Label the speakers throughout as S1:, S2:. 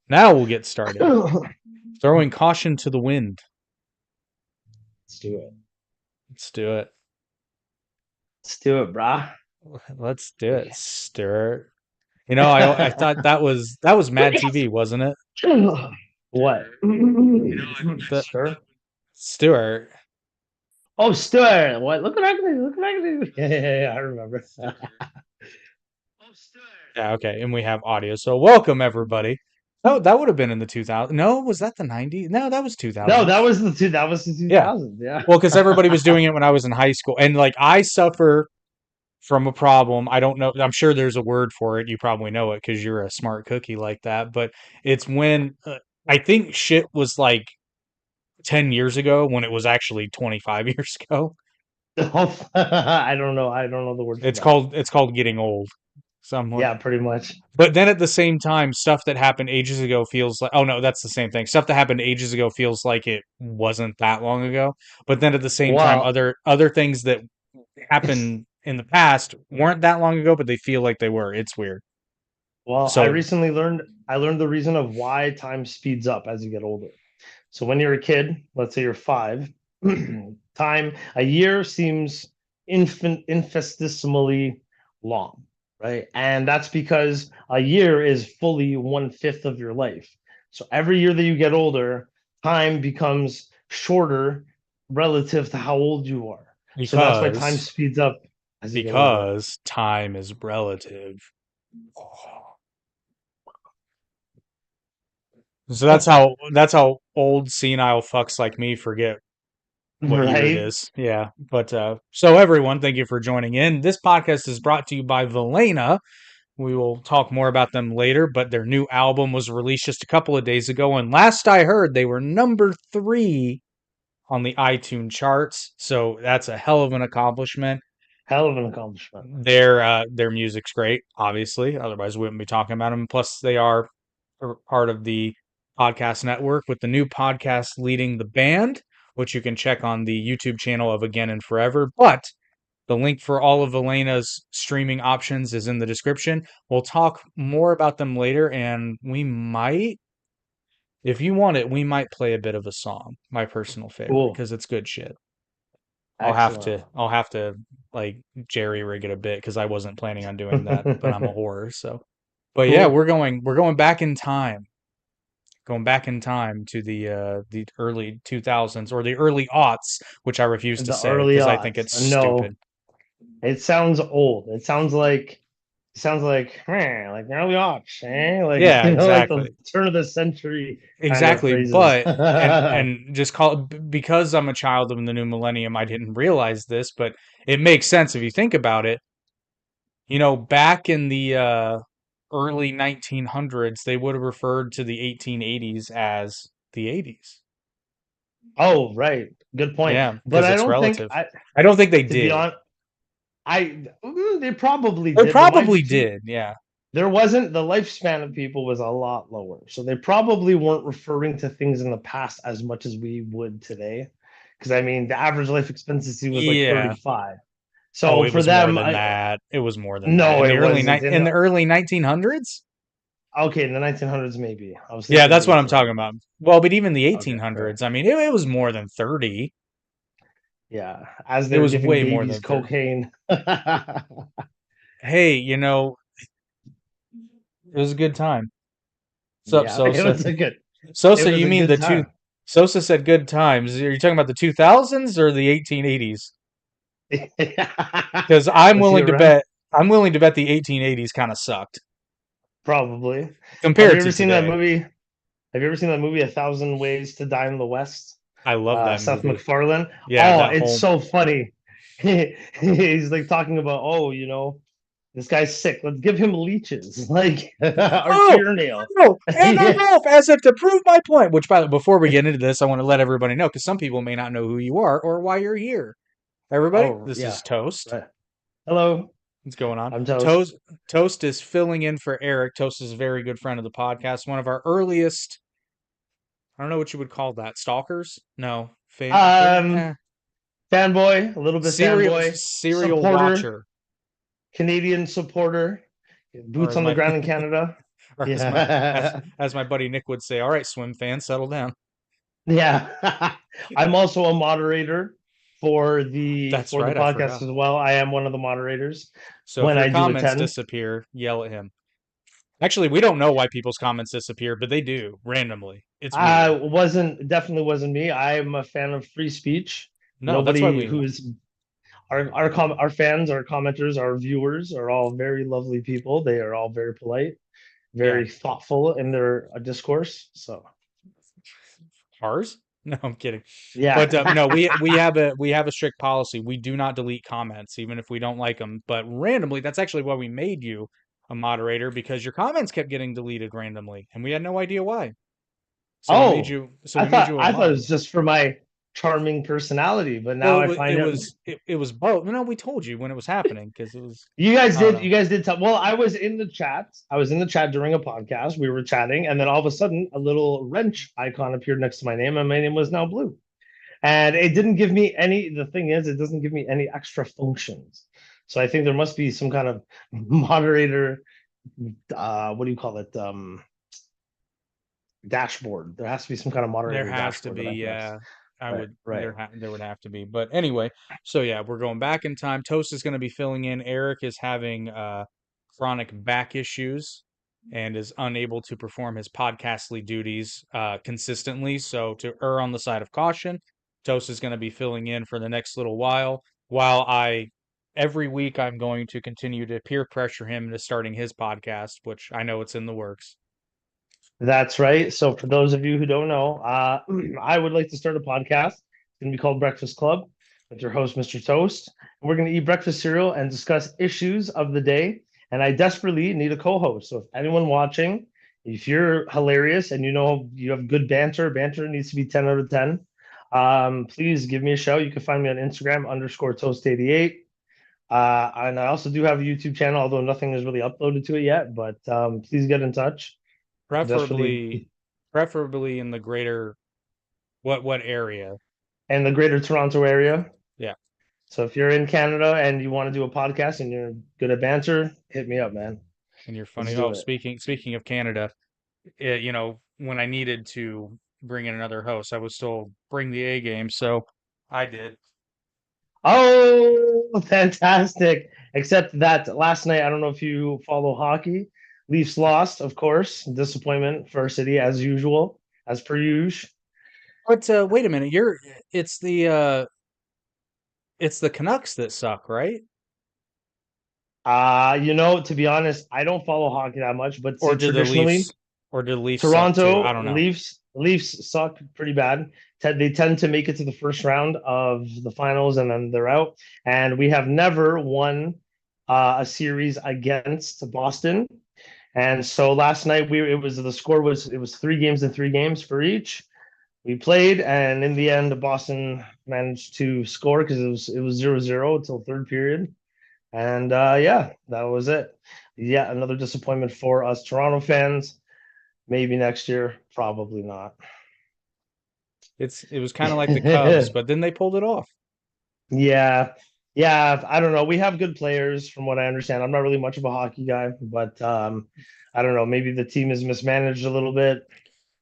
S1: Now we'll get started.
S2: Let's
S1: Throwing caution to the wind.
S2: do it.
S1: Let's do it.
S2: Let's do it, brah.
S1: Let's do it, Stuart. I thought that was Mad TV, wasn't it?
S2: What?
S1: The
S2: Stir?
S1: Stuart.
S2: Oh, stir. What? Look what I can do. Look what I can do. Yeah, I remember.
S1: Yeah, okay, and we have audio. So welcome everybody. Oh, that would have been in the 2000s. No, was that the 90s? No, that was
S2: No, that
S1: 2000s.
S2: was the
S1: Yeah.
S2: 2000s. Yeah.
S1: Well, because everybody was doing it when I was in high school, and like I suffer from a problem. I don't know. I'm sure there's a word for it. You probably know it because you're a smart cookie like that. But it's when I think shit was like 10 years ago when it was actually 25 years ago.
S2: I don't know. I don't know the word for
S1: It's
S2: that.
S1: called getting old somewhat.
S2: Yeah, pretty much.
S1: But then at the same time, stuff that happened ages ago feels like, oh no, that's the same thing. Stuff that happened ages ago feels like it wasn't that long ago. But then at the same time,
S2: Well,
S1: other things that happened in the past weren't that long ago, but they feel like they were. It's weird.
S2: well, I
S1: So,
S2: recently learned the reason of why time speeds up as you get older. So when you're a kid, let's say you're 5, a year seems infinitesimally long, right? And that's because a year is fully 1/5 of your life. So every year that you get older, time becomes shorter relative to how old you are. So that's why time
S1: because
S2: speeds up as you get older.
S1: because time is relative. So that's how old senile fucks like me forget what year it
S2: Right?
S1: is. Yeah. But so everyone, thank you for joining in. This podcast is brought to you by Velena. We will talk more about them later, but their new album was released just a couple of days ago, and last I heard, they were number 3 on the iTunes charts. So that's a hell of an accomplishment.
S2: Hell of an accomplishment.
S1: Their music's great, obviously. Otherwise, we wouldn't be talking about them. Plus, they are part of the podcast network with the new podcast leading the band, which you can check on the YouTube channel of Again and Forever. But the link for all of Elena's streaming options is in the description. We'll talk more about them later, and we might, if you want it, we might play a bit of a song, my personal favorite,
S2: Cool.
S1: because it's good shit. I'll have
S2: Excellent.
S1: to I'll have to like jerry rig it a bit because I wasn't planning on doing that, but I'm a horror, so. But yeah,
S2: Cool.
S1: we're going back in time. Going back in time to the early 2000s or the early aughts, which I refuse to
S2: The
S1: say
S2: early
S1: because I think
S2: odds.
S1: it's
S2: No,
S1: stupid.
S2: it sounds old. It sounds like like early odds, eh? Like
S1: Yeah,
S2: like the
S1: exactly.
S2: turn of the century kind of
S1: Exactly,
S2: phrases.
S1: but and just because I'm a child of the new millennium, I didn't realize this, but it makes sense if you think about it. Back in the early 1900s, they would have referred to the 1880s as the 80s.
S2: Oh, right. Good point.
S1: Yeah,
S2: But
S1: because
S2: I
S1: it's
S2: don't think
S1: relative. I don't think they
S2: to be
S1: did.
S2: honest, they probably
S1: They
S2: did. The
S1: probably
S2: life
S1: did, yeah.
S2: there wasn't the lifespan of people was a lot lower. So they probably weren't referring to things in the past as much as we would today. Because I mean, the average life expectancy was like
S1: Yeah.
S2: 35.
S1: Oh,
S2: So
S1: it
S2: for
S1: was more
S2: them,
S1: than that. It was more than that.
S2: no, it wasn't.
S1: In the early 1900s?
S2: Okay, in the 1900s, maybe. I was
S1: Yeah,
S2: thinking the
S1: that's what I'm talking
S2: 1800s.
S1: about. Well, but even the
S2: Okay, fair.
S1: 1800s, I mean, it was more than 30.
S2: Yeah, as
S1: It
S2: they were
S1: was
S2: giving
S1: way more
S2: babies
S1: than 30.
S2: cocaine.
S1: Hey, it was a good time. What's up,
S2: Yeah, it
S1: Sosa?
S2: was a good, it
S1: Sosa,
S2: was
S1: you
S2: a
S1: mean
S2: good
S1: the two?
S2: time.
S1: Sosa said good times. Are you talking about the 2000s or the 1880s? Because
S2: Was he around?
S1: I'm willing to bet the 1880s kind of sucked
S2: Probably. Have you
S1: compared to
S2: ever seen that
S1: today.
S2: movie? Have you ever seen that movie, A Thousand Ways to Die in the West?
S1: I love that
S2: Seth
S1: movie.
S2: MacFarlane.
S1: Yeah,
S2: Oh,
S1: that
S2: it's
S1: whole.
S2: so funny. He's like talking about, oh, this guy's sick. Let's give him leeches, like Archer
S1: Oh,
S2: your nail.
S1: no, and I'm
S2: Yeah.
S1: off as if to prove my point. Which, by the before we get into this, I want to let everybody know because some people may not know who you are or why you're here. Everybody,
S2: Oh,
S1: this
S2: yeah.
S1: is Toast.
S2: Right. Hello,
S1: What's going on?
S2: I'm Toast.
S1: Toast is filling in for Eric. Toast is a very good friend of the podcast. One of our earliest. I don't know what you would call that. Stalkers? No,
S2: Um, fanboy, a little bit fanboy,
S1: serial
S2: supporter,
S1: watcher,
S2: Canadian supporter,
S1: or
S2: boots
S1: as
S2: on the
S1: my
S2: ground in Canada.
S1: Or
S2: Yeah.
S1: as my buddy Nick would say, all right, swim fan, settle down.
S2: Yeah. I'm also a moderator
S1: That's
S2: for the
S1: right, I
S2: podcast
S1: forgot.
S2: as well. I am one of the moderators
S1: So if
S2: when
S1: your
S2: I do
S1: comments
S2: attend.
S1: disappear, yell at him. Actually, we don't know why people's comments disappear, but they do randomly. It's
S2: I
S1: weird.
S2: wasn't definitely wasn't me. I'm a fan of free speech.
S1: No, that's why
S2: Nobody
S1: we
S2: who's our fans, our commenters, our viewers are all very lovely people. They are all very polite,
S1: yeah.
S2: very thoughtful in their discourse. So
S1: Ours? No, I'm kidding. But no,
S2: yeah.
S1: we have a strict policy. We do not delete comments, even if we don't like them. But randomly, that's actually why we made you a moderator because your comments kept getting deleted randomly, and we had no idea why.
S2: Oh,
S1: So we made you a
S2: I thought it
S1: mod.
S2: was just for my charming personality, but
S1: Well,
S2: now I find out
S1: it was both. No, we told you when it was happening because it was I don't know.
S2: you guys did tell. Well, I was in the chat. I was in the chat during a podcast. We were chatting, and then all of a sudden, a little wrench icon appeared next to my name, and my name was now blue. And it didn't give me any. The thing is, it doesn't give me any extra functions. So I think there must be some kind of moderator. What do you call it? Dashboard. There has to be some kind of
S1: There
S2: moderator
S1: has to
S2: dashboard that
S1: be,
S2: I can access.
S1: yeah. I
S2: Right,
S1: would
S2: right.
S1: there would have to be. But anyway, so yeah, we're going back in time. Toast is going to be filling in. Eric is having chronic back issues and is unable to perform his podcastly duties consistently. So to err on the side of caution, Toast is going to be filling in for the next little while I every week I'm going to continue to peer pressure him into starting his podcast, which I know it's in the works.
S2: That's right. So for those of you who don't know, I would like to start a podcast. It's going to be called Breakfast Club with your host, Mr. Toast. And we're going to eat breakfast cereal and discuss issues of the day. And I desperately need a co-host. So if anyone watching, if you're hilarious and you know you have good banter needs to be 10 out of 10. Please give me a shout. You can find me on Instagram _toast88. And I also do have a YouTube channel, although nothing is really uploaded to it yet. But please get in touch. Desperately
S1: Preferably preferably in the greater what area?
S2: in the greater Toronto area.
S1: Yeah.
S2: So if you're in Canada and you want to do a podcast and you're good at banter, hit me up, man.
S1: And you're
S2: Let's
S1: funny.
S2: do
S1: Oh,
S2: it.
S1: speaking of Canada, you know, when I needed to bring in another host, I was told bring the A game, so I did.
S2: Oh, fantastic. Except that last night, I don't know if you follow hockey. Leafs lost, of course. Disappointment for our city as usual, as per usual.
S1: But wait a minute, you're it's it's the Canucks that suck, right?
S2: To be honest, I don't follow hockey that much, but
S1: Or
S2: see,
S1: do the
S2: traditionally,
S1: Leafs or do the Leafs suck too? I
S2: Toronto
S1: don't know.
S2: Leafs suck pretty bad. They tend to make it to the first round of the finals and then they're out. And we have never won a series against Boston. And so last night the score was it was 3 games and 3 games for each. We played, and in the end, Boston managed to score because it was 0-0 until third period. And yeah, that was it. Yeah, another disappointment for us Toronto fans. Maybe next year, probably not.
S1: It was kind of like the Cubs, but then they pulled it off.
S2: Yeah. Yeah, I don't know. We have good players from what I understand. I'm not really much of a hockey guy, but I don't know. Maybe the team is mismanaged a little bit.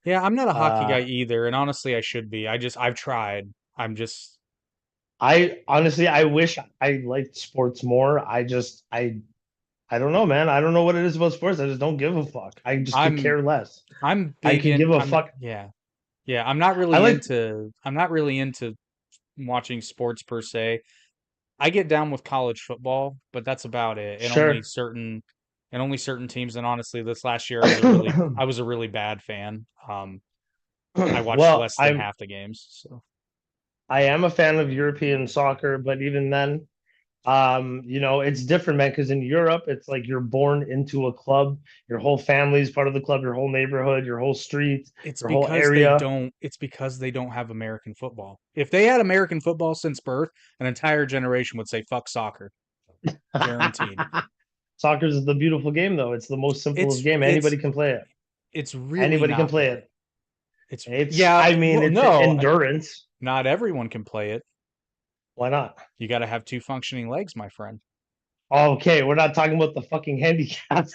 S1: Yeah, I'm not a hockey guy
S2: Uh
S1: either, and honestly, I should be. I've tried. I'm just
S2: I honestly I wish I liked sports more. I don't know, man. I don't know what it is about sports. I just don't give a fuck. I just could
S1: I'm
S2: care less.
S1: I'm
S2: I
S1: big
S2: could
S1: in
S2: give a
S1: I'm
S2: fuck.
S1: yeah. Yeah,
S2: I like
S1: I'm not really into watching sports per se. I get down with college football, but that's about it.
S2: sure.
S1: And only certain teams. And honestly, this last year I was a really bad fan. I watched
S2: Well,
S1: less than half the games. So
S2: I am a fan of European soccer, but even then, it's different, man, because in Europe, it's like you're born into a club, your whole family's part of the club, your whole neighborhood, your whole street, your whole area.
S1: it's because they don't have American football. If they had American football since birth, an entire generation would say fuck soccer, guaranteed.
S2: Soccer is the beautiful game, though. It's the most simplest
S1: It's
S2: game.
S1: it's
S2: Anybody can play it.
S1: it's really
S2: Anybody can
S1: not
S2: play
S1: though.
S2: it.
S1: It's
S2: It's,
S1: yeah,
S2: I mean,
S1: well,
S2: it's
S1: no,
S2: endurance.
S1: not everyone can play it.
S2: Why not?
S1: You got to have two functioning legs, my friend.
S2: Okay, we're not talking about the fucking handicap.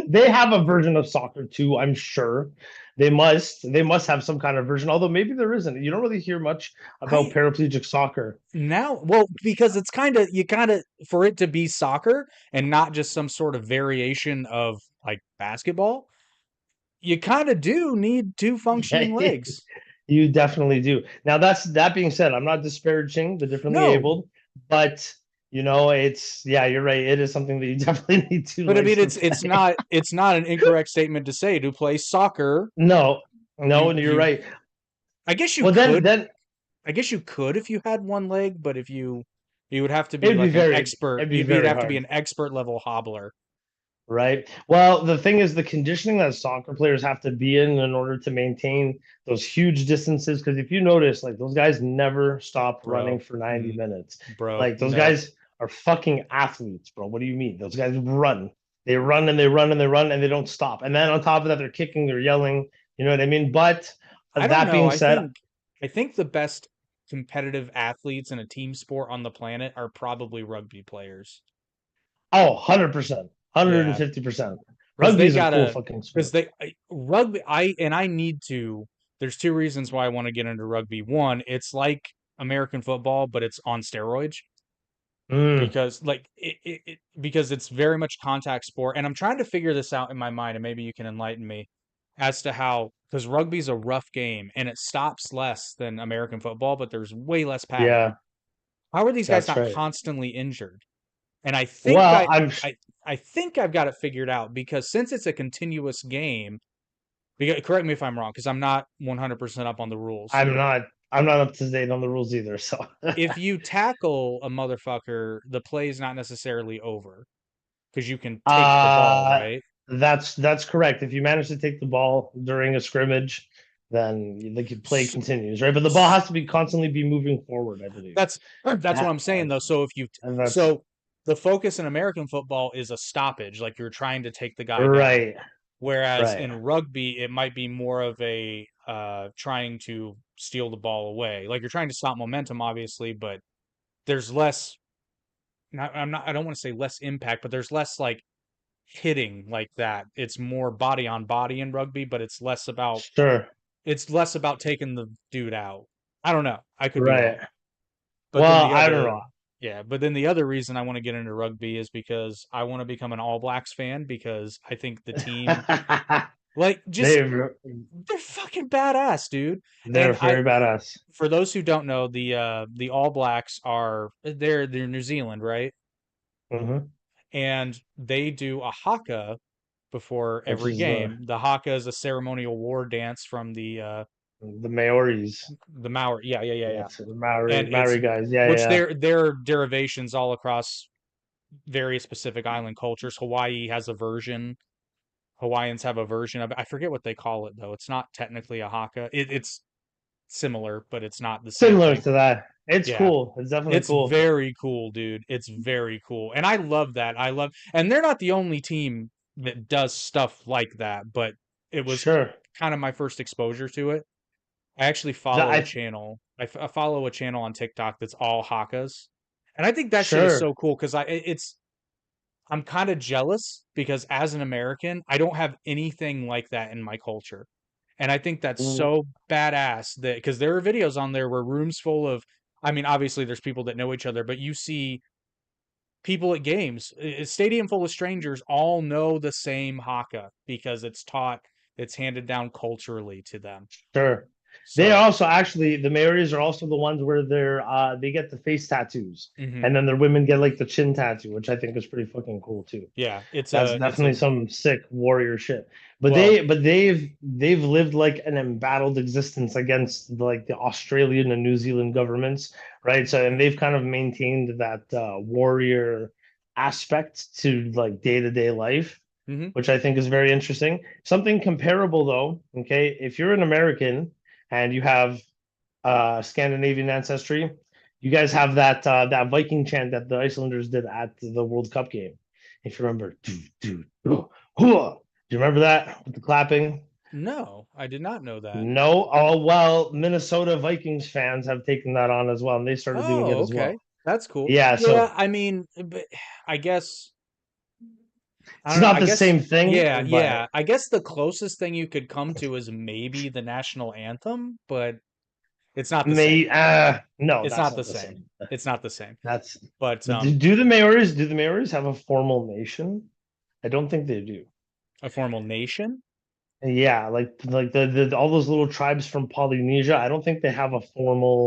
S2: They have a version of soccer too, I'm sure. They must have some kind of version, although maybe there isn't. You don't really hear much about
S1: I
S2: paraplegic soccer.
S1: now, well, because it's kind of you kind of for it to be soccer and not just some sort of variation of like basketball, you kind of do need two
S2: Yeah,
S1: functioning legs.
S2: you definitely do. Now that being said, I'm not disparaging the differently
S1: No,
S2: abled, but it's yeah, you're right. It is something that you definitely need two
S1: but I
S2: legs
S1: mean
S2: to play.
S1: it's not an incorrect statement to say to play soccer.
S2: No, no,
S1: You
S2: and you're
S1: you
S2: right.
S1: I guess you
S2: Well, then
S1: could
S2: then
S1: I guess you could if you had one leg, but if you would have to be
S2: it'd be
S1: like an
S2: very
S1: expert.
S2: it'd be
S1: You'd
S2: very
S1: have to be
S2: hard.
S1: an expert level hobbler.
S2: Right. Well, the thing is, the conditioning that soccer players have to be in order to maintain those huge distances. Because if you notice, like those guys never stop running
S1: Bro.
S2: for 90
S1: Mm,
S2: minutes.
S1: bro,
S2: Like those
S1: no.
S2: guys are fucking athletes, bro. What do you mean? Those guys run. They run and they run and they run and they don't stop. And then on top of that, they're kicking, they're yelling. You know what I mean? But
S1: I don't
S2: that
S1: know.
S2: being said,
S1: I think the best competitive athletes in a team sport on the planet are probably rugby players.
S2: oh, 100%,
S1: Yeah,
S2: 150%.
S1: because
S2: Rugby
S1: they
S2: is a cool
S1: gotta
S2: fucking
S1: because
S2: sport.
S1: they rugby. I need to. There's two reasons why I want to get into rugby. One, it's like American football, but it's on steroids
S2: Mm,
S1: because because it's very much contact sport, and I'm trying to figure this out in my mind, and maybe you can enlighten me as to how because rugby's a rough game and it stops less than American football, but there's way less padding.
S2: yeah,
S1: How are these guys
S2: that's
S1: not
S2: right.
S1: constantly injured? And I think
S2: Well, I'm
S1: I think I've got it figured out because since it's a continuous game, because, correct me if I'm wrong, because I'm not 100% up on the rules.
S2: I'm not I'm not up to date on the rules either. So
S1: If you tackle a motherfucker, the play is not necessarily over because you can take the ball,
S2: uh
S1: right?
S2: that's correct. If you manage to take the ball during a scrimmage, then the play
S1: S-
S2: continues, right? But the ball
S1: s-
S2: has to be constantly be moving forward, I believe.
S1: that's what
S2: Yeah,
S1: I'm saying though. So if you
S2: and that's
S1: so the focus in American football is a stoppage, like you're trying to take the guy down.
S2: right,
S1: Whereas
S2: right.
S1: in rugby, it might be more of a trying to steal the ball away. Like you're trying to stop momentum, obviously, but there's less. I don't want to say less impact, but there's less like hitting like that. It's more body on body in rugby, but
S2: Sure.
S1: it's less about taking the dude out. I don't know. I could be
S2: Right.
S1: wrong. But then
S2: Well,
S1: the
S2: I don't know.
S1: other, yeah, but then the other reason I want to get into rugby is because I want to become an All Blacks fan because I think the team, like, just
S2: they're
S1: they're fucking badass, dude.
S2: they're
S1: And
S2: very badass.
S1: for those who don't know, the All Blacks are they're New Zealand, right?
S2: Hmm.
S1: And they do a haka before
S2: Which
S1: every
S2: is
S1: game. The haka is a ceremonial war dance from
S2: the Maoris.
S1: the Maori. Yeah, yeah, yeah, yeah.
S2: Yes, the Maori
S1: And it's
S2: Maori guys. Yeah,
S1: which
S2: yeah.
S1: their derivations all across various Pacific Island cultures. Hawaii has a version. Hawaiians have a version of it. I forget what they call it though. It's not technically a haka. It's similar, but it's not the same
S2: Similar
S1: thing.
S2: to that. It's
S1: Yeah.
S2: cool. It's definitely
S1: It's
S2: cool.
S1: very cool, dude. It's very cool. And I love that. And they're not the only team that does stuff like that, but it was
S2: Sure.
S1: kind of my first exposure to it. I actually
S2: That
S1: follow a
S2: I
S1: channel. I follow a channel on TikTok that's all Hakas. And I think that shit is
S2: sure.
S1: so cool because I'm kind of jealous because as an American, I don't have anything like that in my culture. And I think that's
S2: Mm,
S1: so badass that because there are videos on there where rooms full of, I mean, obviously there's people that know each other, but you see people at games, a stadium full of strangers all know the same haka because it's handed down culturally to them.
S2: sure. They
S1: So,
S2: also actually the Maoris are also the ones where they get the face tattoos
S1: mhm.
S2: and then their women get like the chin tattoo, which I think is pretty fucking cool too.
S1: Yeah,
S2: That's
S1: it's a,
S2: definitely some sick warrior shit. But
S1: well,
S2: they've lived like an embattled existence against like the Australian and New Zealand governments, right? So and they've kind of maintained that warrior aspect to like day-to-day life,
S1: mhm.
S2: which I think is very interesting. Something comparable though, okay, if you're an American and you have Scandinavian ancestry, you guys have that Viking chant that the Icelanders did at the World Cup game. If you remember, do you remember that with the clapping?
S1: No, I did not know that.
S2: No. Oh well, Minnesota Vikings fans have taken that on as well, and they started doing it
S1: Oh,
S2: as
S1: okay.
S2: well.
S1: That's cool.
S2: Yeah.
S1: Yeah,
S2: So
S1: I mean, but I guess I
S2: It's
S1: don't know.
S2: not
S1: I
S2: the
S1: guess,
S2: same thing,
S1: yeah,
S2: but
S1: yeah. I guess the closest thing you could come to is maybe the national anthem, but it's not the same.
S2: no,
S1: It's
S2: that's
S1: not the
S2: not the
S1: same.
S2: same.
S1: It's not the same.
S2: That's
S1: But
S2: do the Maoris have a formal nation? I don't think they do.
S1: a formal nation.
S2: Yeah, like the all those little tribes from Polynesia, I don't think they have a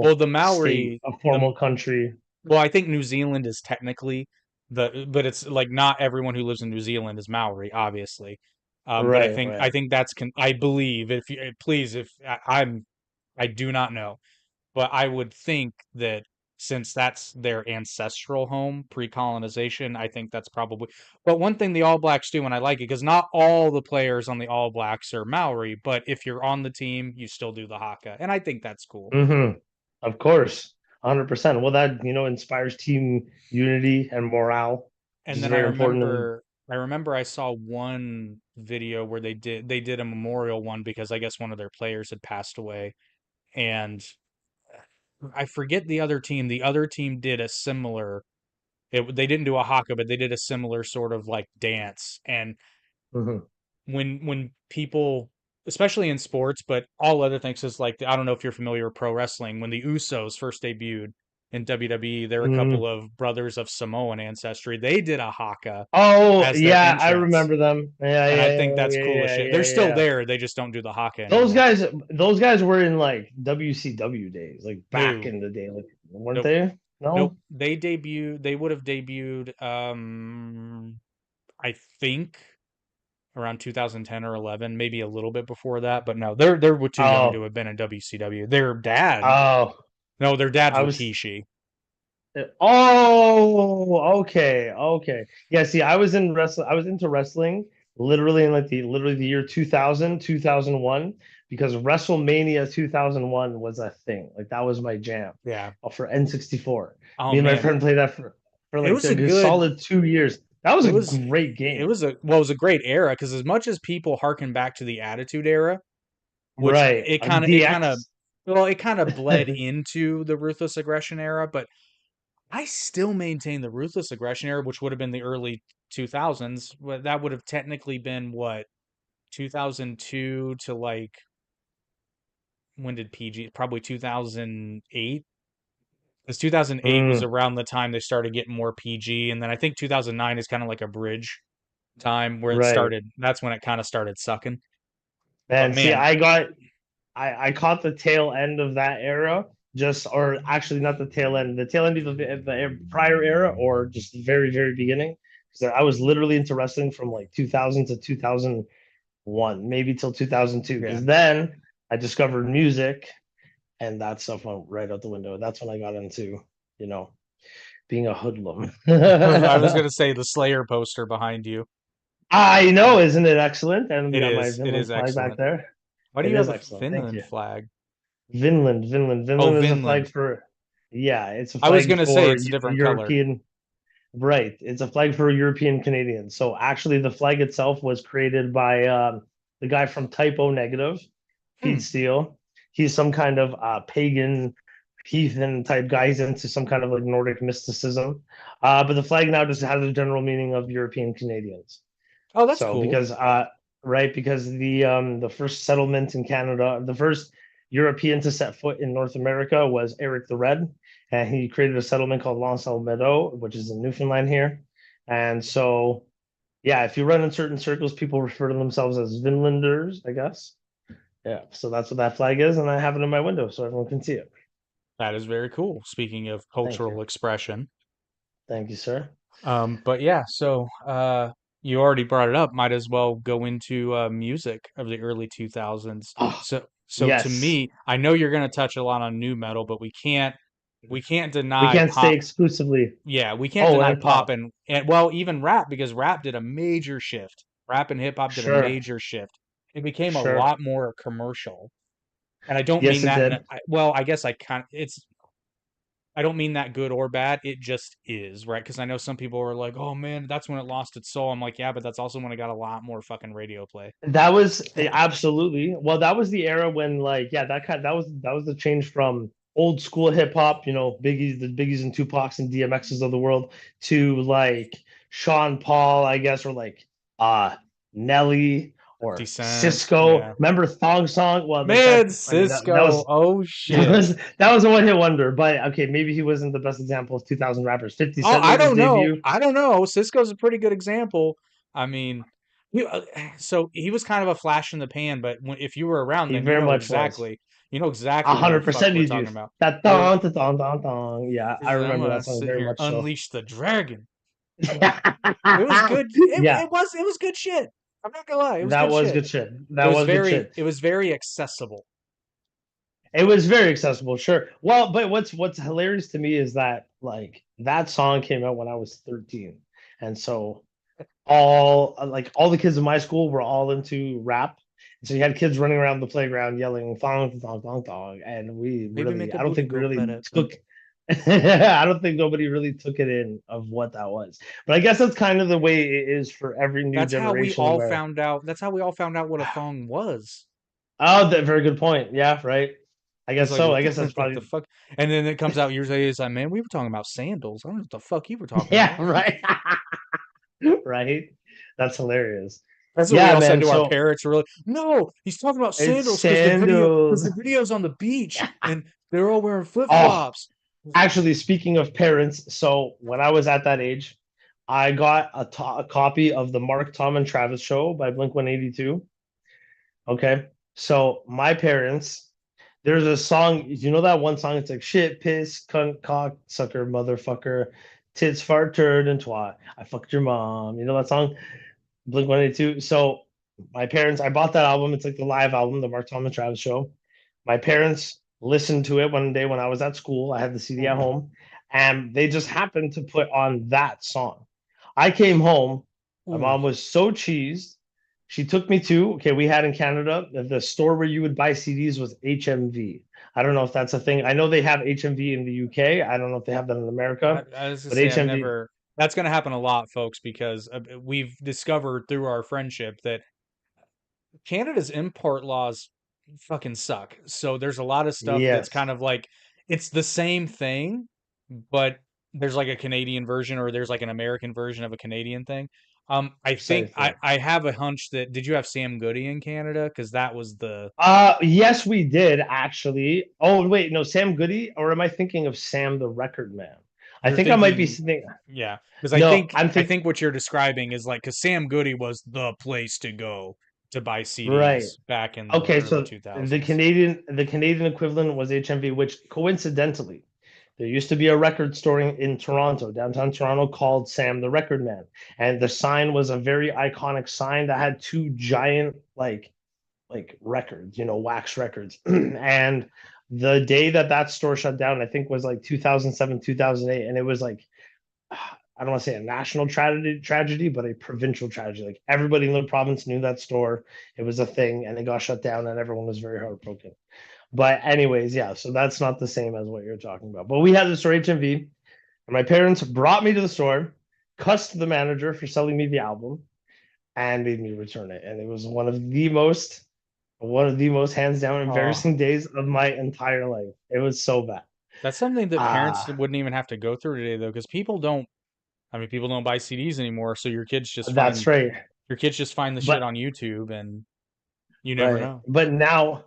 S1: Well,
S2: formal
S1: the
S2: state,
S1: Maori,
S2: a
S1: the
S2: formal country.
S1: well, I think New Zealand is technically but it's like not everyone who lives in New Zealand is Maori, obviously. But
S2: Right,
S1: I
S2: right.
S1: think I believe if you please if I do not know, but I would think that since that's their ancestral home pre-colonization, I think that's probably. But one thing the All Blacks do, and I like it, because not all the players on the All Blacks are Maori, but if you're on the team, you still do the haka, and I think that's cool.
S2: Mm-hmm. Of course, 100%. Well, that inspires team unity and morale, which
S1: And
S2: is
S1: then
S2: very important. And
S1: I remember I saw one video where they did a memorial one because I guess one of their players had passed away, and I forget the other team. The other team did a similar. They didn't do a haka, but they did a similar sort of like dance. And
S2: Mhm.
S1: when people, especially in sports, but all other things, is like I don't know if you're familiar with pro wrestling. When the Usos first debuted in WWE, they're a couple
S2: Mm.
S1: of brothers of Samoan ancestry. They did a haka
S2: Oh,
S1: as their
S2: yeah, I
S1: entrance,
S2: remember them. Yeah,
S1: and I
S2: yeah,
S1: think
S2: yeah,
S1: that's cool as
S2: yeah,
S1: shit. They're
S2: yeah, yeah,
S1: still
S2: yeah.
S1: there. They just don't do the haka
S2: Those
S1: anymore.
S2: guys, those guys were in like WCW days, like back
S1: No,
S2: in the day, like weren't
S1: nope,
S2: they?
S1: nope.
S2: No.
S1: They would have debuted. I think around 2010 or 11, maybe a little bit before that, but no, they're too young to
S2: Oh,
S1: have been in WCW. Their dad,
S2: oh,
S1: no, their dad's
S2: I was.
S1: Rikishi.
S2: Oh, okay, okay. Yeah, see, I was in wrestling. I was into wrestling literally in like the literally the year 2000, 2001, because WrestleMania 2001 was a thing. Like that was my jam.
S1: Yeah.
S2: For N64.
S1: Oh
S2: Me and my
S1: man,
S2: friend played that for
S1: it
S2: like
S1: was a
S2: a
S1: good.
S2: solid 2 years. That was
S1: It
S2: a
S1: was
S2: great
S1: it
S2: game.
S1: was a well, it was a great era because as much as people harken back to the Attitude Era, which
S2: Right.
S1: it kind of
S2: DX.
S1: well, it kind of bled into the Ruthless Aggression era, but I still maintain the Ruthless Aggression era, which would have been the early 2000s. That would have technically been what 2002 to like when did PG? Probably 2008. Because 2008 was
S2: Mm,
S1: around the time they started getting more PG, and then I think 2009 is kind of like a bridge time where it
S2: right.
S1: started. That's when it kind of started sucking. But
S2: And see,
S1: man,
S2: I caught the tail end of that era, just or actually not the tail end of the prior era, or just the very very beginning. Because I was literally into wrestling from like 2000 to 2001, maybe till 2002.
S1: yeah.
S2: Because then I discovered music, and that stuff went right out the window. That's when I got into you know being a hoodlum.
S1: I was gonna say the Slayer poster behind you.
S2: I know, isn't it excellent? And we
S1: It
S2: got my
S1: is. It
S2: Vinland
S1: is
S2: flag back
S1: excellent.
S2: there.
S1: Why do
S2: It
S1: you have
S2: is
S1: a
S2: excellent. Thank
S1: Finland
S2: you.
S1: flag? Oh,
S2: Vinland is a flag
S1: Vinland.
S2: for, yeah, it's a
S1: I was
S2: flag
S1: gonna say
S2: for
S1: it's a different color.
S2: European, right? It's a flag for European Canadians. So actually, the flag itself was created by the guy from Typo Negative,
S1: Hmm.
S2: Pete Steele. He's some kind of pagan, heathen type guy. He's into some kind of like Nordic mysticism. But the flag now just has a general meaning of European Canadians.
S1: Oh, that's
S2: So
S1: cool.
S2: because right, because the first settlement in Canada, the first European to set foot in North America was Eric the Red, and he created a settlement called L'Anse aux Meadows, which is in Newfoundland here. And so yeah, if you run in certain circles, people refer to themselves as Vinlanders, I guess. Yeah, so that's what that flag is, and I have it in my window so everyone can see it.
S1: That is very cool. Speaking of
S2: Thank you.
S1: cultural expression.
S2: Thank you, sir.
S1: But yeah, so you already brought it up. Might as well go into music of the early 2000s.
S2: Oh,
S1: So to
S2: yes.
S1: me, I know you're going to touch a lot on new metal, but we can't
S2: We
S1: deny
S2: can't stay
S1: pop.
S2: exclusively.
S1: Yeah, we can't
S2: Oh,
S1: deny
S2: and
S1: pop
S2: pop.
S1: and well, even rap because rap did a major shift. Rap and hip hop did a
S2: Sure.
S1: major shift. It became a
S2: Sure.
S1: lot more commercial. And I don't mean
S2: Yes, it
S1: that
S2: did.
S1: well, I guess I kind of it's I don't mean that good or bad. It just is, right? Because I know some people are like, "Oh man, that's when it lost its soul." I'm like, "Yeah, but that's also when it got a lot more fucking radio play."
S2: That was absolutely, well, that was the era when like yeah, that was the change from old school hip hop, the Biggies and Tupacs and DMXs of the world to like Sean Paul, I guess, or like uh Nelly
S1: 50
S2: or
S1: Cent.
S2: Cisco.
S1: Yeah.
S2: Remember Thong Song? Well, like
S1: Man,
S2: that's funny. That
S1: Cisco.
S2: was
S1: Oh
S2: that
S1: shit.
S2: was that was a one hit wonder. But okay, maybe he wasn't the best example of 2000 rappers. 50
S1: Oh,
S2: Cent
S1: I
S2: made his
S1: don't know.
S2: debut.
S1: I don't know. Cisco's a pretty good example. I mean, so he was kind of a flash in the pan, but if you were around
S2: He
S1: then,
S2: very much was.
S1: you know
S2: A
S1: exactly what the
S2: hundred
S1: fuck
S2: percent
S1: we're
S2: you do.
S1: talking about.
S2: That
S1: We're,
S2: thong, thong, thong, thong. Yeah, I
S1: I'm
S2: remember
S1: gonna
S2: that song
S1: sit
S2: very
S1: here and
S2: much so.
S1: unleash the dragon. It was
S2: Yeah,
S1: good. It was good shit. I'm not gonna lie. It was
S2: that
S1: good
S2: was
S1: shit.
S2: good shit. That was good shit.
S1: It was very accessible.
S2: It was very accessible, sure. Well, but what's hilarious to me is that like that song came out when I was 13. And so all the kids in my school were all into rap. So you had kids running around the playground yelling thong thong thong thong. And we
S1: Maybe
S2: really
S1: make a
S2: I don't
S1: booty
S2: think we
S1: go
S2: really
S1: better.
S2: took I don't think nobody really took it in of what that was. But I guess that's kind of the way it is for every new generation where
S1: That's how we all found out what a thong was.
S2: oh, that very good point. Yeah, right. I
S1: It's
S2: guess
S1: like
S2: so.
S1: what
S2: I guess that's
S1: the
S2: probably
S1: fuck? And then it comes out years later. It's like, man, we were talking about sandals. I don't know what the fuck you were talking
S2: yeah,
S1: about.
S2: right. right? That's hilarious.
S1: That's what we
S2: Yeah,
S1: all said
S2: man.
S1: to our
S2: So
S1: parents. We're like, no, he's talking about
S2: it's
S1: sandals because
S2: sandals.
S1: the video's on the beach and they're all wearing flip
S2: Oh,
S1: flops.
S2: actually, speaking of parents, so when I was at that age, I got a copy of the Mark, Tom, and Travis show by Blink 182. Okay. So my parents, there's a song, you know that one song? It's like shit, piss, cunt, cock, sucker, motherfucker, tits, fart, turd, and twat. I fucked your mom. You know that song? Blink 182. So my parents, I bought that album. It's like the live album, the Mark, Tom, and Travis show. My parents listened to it one day when I was at school. I had the CD at home, and they just happened to put on that song. I came home. My
S1: Ooh,
S2: mom was so cheesed. She took me to, okay, we had in Canada, the store where you would buy CDs was HMV. I don't know if that's a thing. I know they have HMV in the UK. I don't know if they have that in America,
S1: I was gonna
S2: but
S1: say
S2: HMV,
S1: that's gonna happen a lot, folks, because we've discovered through our friendship that Canada's import laws fucking suck. So there's a lot of stuff that's
S2: yes,
S1: kind of like it's the same thing, but there's like a Canadian version or there's like an American version of a Canadian thing.
S2: precisely.
S1: I have a hunch that did you have Sam Goody in Canada? Because that was the
S2: Yes, we did actually. Oh, wait, no, Sam Goody, or am I thinking of Sam the Record Man? I
S1: you're
S2: think I might be
S1: thinking,
S2: thinking.
S1: yeah. Because
S2: No, I'm
S1: I
S2: thinking.
S1: think what you're describing is like because Sam Goody was the place to go to buy
S2: Right.
S1: CDs back in the
S2: Okay,
S1: early
S2: so
S1: 2000s.
S2: The Canadian equivalent was HMV, which coincidentally, there used to be a record store in Toronto, downtown Toronto, called Sam the Record Man, and the sign was a very iconic sign that had two giant records, wax records. And the day that that store shut down, I think was like 2007, 2008, and it was like I don't want to say a national tragedy, but a provincial tragedy. Like everybody in the province knew that store. It was a thing, and it got shut down, and everyone was very heartbroken. But anyways, yeah. So that's not the same as what you're talking about. But we had the store HMV, and my parents brought me to the store, cussed the manager for selling me the album, and made me return it. And it was one of the most hands down
S1: Oh,
S2: embarrassing days of my entire life. It was so bad.
S1: that's something that parents
S2: Ah,
S1: wouldn't even have to go through today, though, because people don't buy CDs anymore, so
S2: that's right.
S1: your kids just find the shit
S2: But
S1: on YouTube, and you never
S2: right.
S1: know.
S2: But now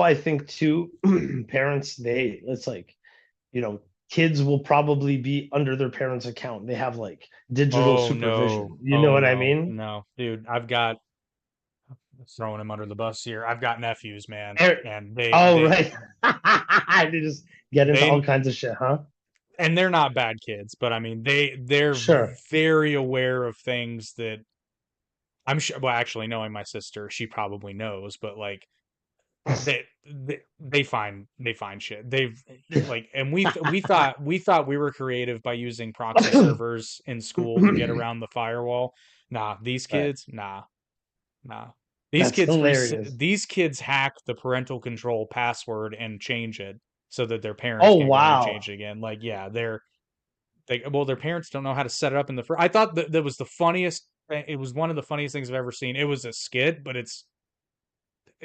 S2: I think too, parents, it's like, you know, kids will probably be under their parents' account. They have like digital supervision. You know what I mean?
S1: No, dude, I've got throwing him under the bus here. I've got nephews, man,
S2: Er-
S1: and
S2: Oh, right. They just get into all
S1: they
S2: kinds of shit, huh?
S1: and they're not bad kids, but I mean they're
S2: Sure.
S1: very aware of things that I'm sure. Well, actually, knowing my sister, she probably knows, but like they find shit. They've like, and we thought we were creative by using proxy servers in school to get around the firewall. Nah, these
S2: Right.
S1: kids, nah.
S2: That's hilarious.
S1: These kids hack the parental control password and change it so that their parents
S2: Oh,
S1: can't go in and
S2: wow.
S1: change it again. Like, yeah, well, their parents don't know how to set it up in the first. I thought that was the funniest. It was one of the funniest things I've ever seen. It was a skit, but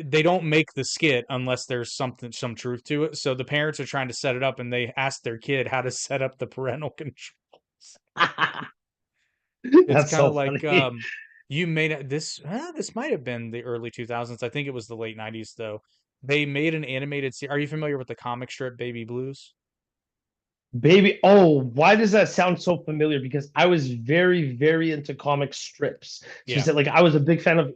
S1: they don't make the skit unless there's some truth to it. So the parents are trying to set it up and they ask their kid how to set up the parental controls. It's
S2: That's
S1: kind
S2: so
S1: of like
S2: funny.
S1: You made it this this might have been the early 2000s. I think it was the late 90s though. They made an animated series. Are you familiar with the comic strip Baby Blues?
S2: Baby, oh, why does that sound so familiar? Because I was very, very into comic strips. So
S1: Yeah.
S2: is it like I was a big fan of,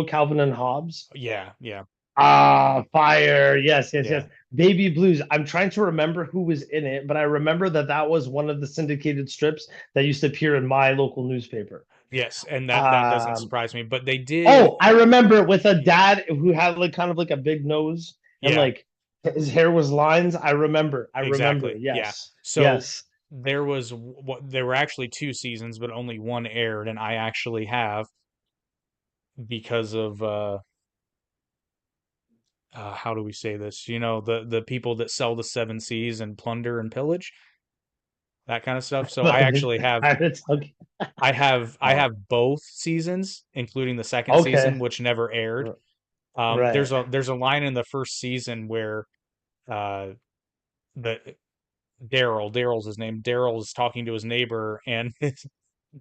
S2: Calvin and Hobbes?
S1: Yeah, yeah,
S2: Ah, fire. Yes, yes, yes.
S1: yeah.
S2: Baby Blues. I'm trying to remember who was in it, but I remember that that was one of the syndicated strips that used to appear in my local newspaper.
S1: Yes, and that doesn't
S2: Um,
S1: surprise me, but they did.
S2: oh, I remember with a dad who had like kind of like a big nose and
S1: Yeah,
S2: like his hair was lines. I remember. I remember.
S1: exactly. Yeah.
S2: Yes.
S1: So
S2: Yes.
S1: there were actually two seasons, but only one aired, and I actually have because of how do we say this? You know, the people that sell the seven seas and plunder and pillage, that kind of stuff. So I actually
S2: The
S1: have
S2: pirates. Okay.
S1: I
S2: Oh,
S1: have both seasons, including the second season,
S2: okay.
S1: which never aired.
S2: Right.
S1: There's a line in the first season where uh the Daryl's his name. Daryl is talking to his neighbor, and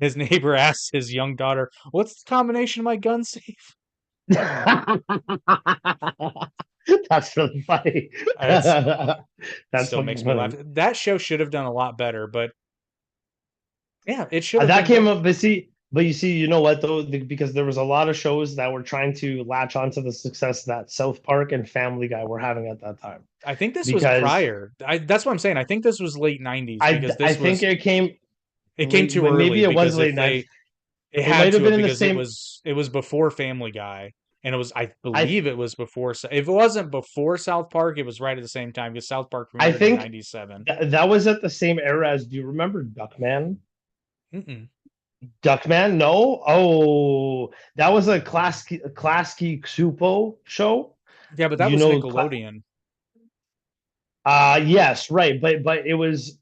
S1: his neighbor asks his young daughter, "What's the combination of my gun safe?"
S2: That's really funny.
S1: It's
S2: That's
S1: still
S2: fucking
S1: makes me laugh.
S2: funny.
S1: That show should have done a lot better, but yeah, it should have
S2: That
S1: been
S2: came
S1: better.
S2: up, but you see, you know what though? Because there was a lot of shows that were trying to latch onto the success that South Park and Family Guy were having at that time.
S1: I think this was
S2: Because
S1: prior. That's what I'm saying. I think this was late 90s because
S2: I
S1: this
S2: think
S1: was
S2: it came
S1: it came too
S2: maybe
S1: early
S2: it was
S1: because if
S2: late '90s.
S1: they it
S2: It
S1: had
S2: might have
S1: to
S2: been
S1: have
S2: in the
S1: because
S2: same.
S1: it was before Family Guy and it was I
S2: I
S1: believe it was before if it wasn't before South Park it was right at the same time because South Park
S2: I
S1: premiered in
S2: think
S1: 97.
S2: that was at the same era as. Do you remember Duckman?
S1: Mm-mm.
S2: Duckman? No. Oh, that was a Klasky Ksupo show.
S1: Yeah, but that
S2: You
S1: was
S2: know,
S1: Nickelodeon.
S2: yes, right, but it was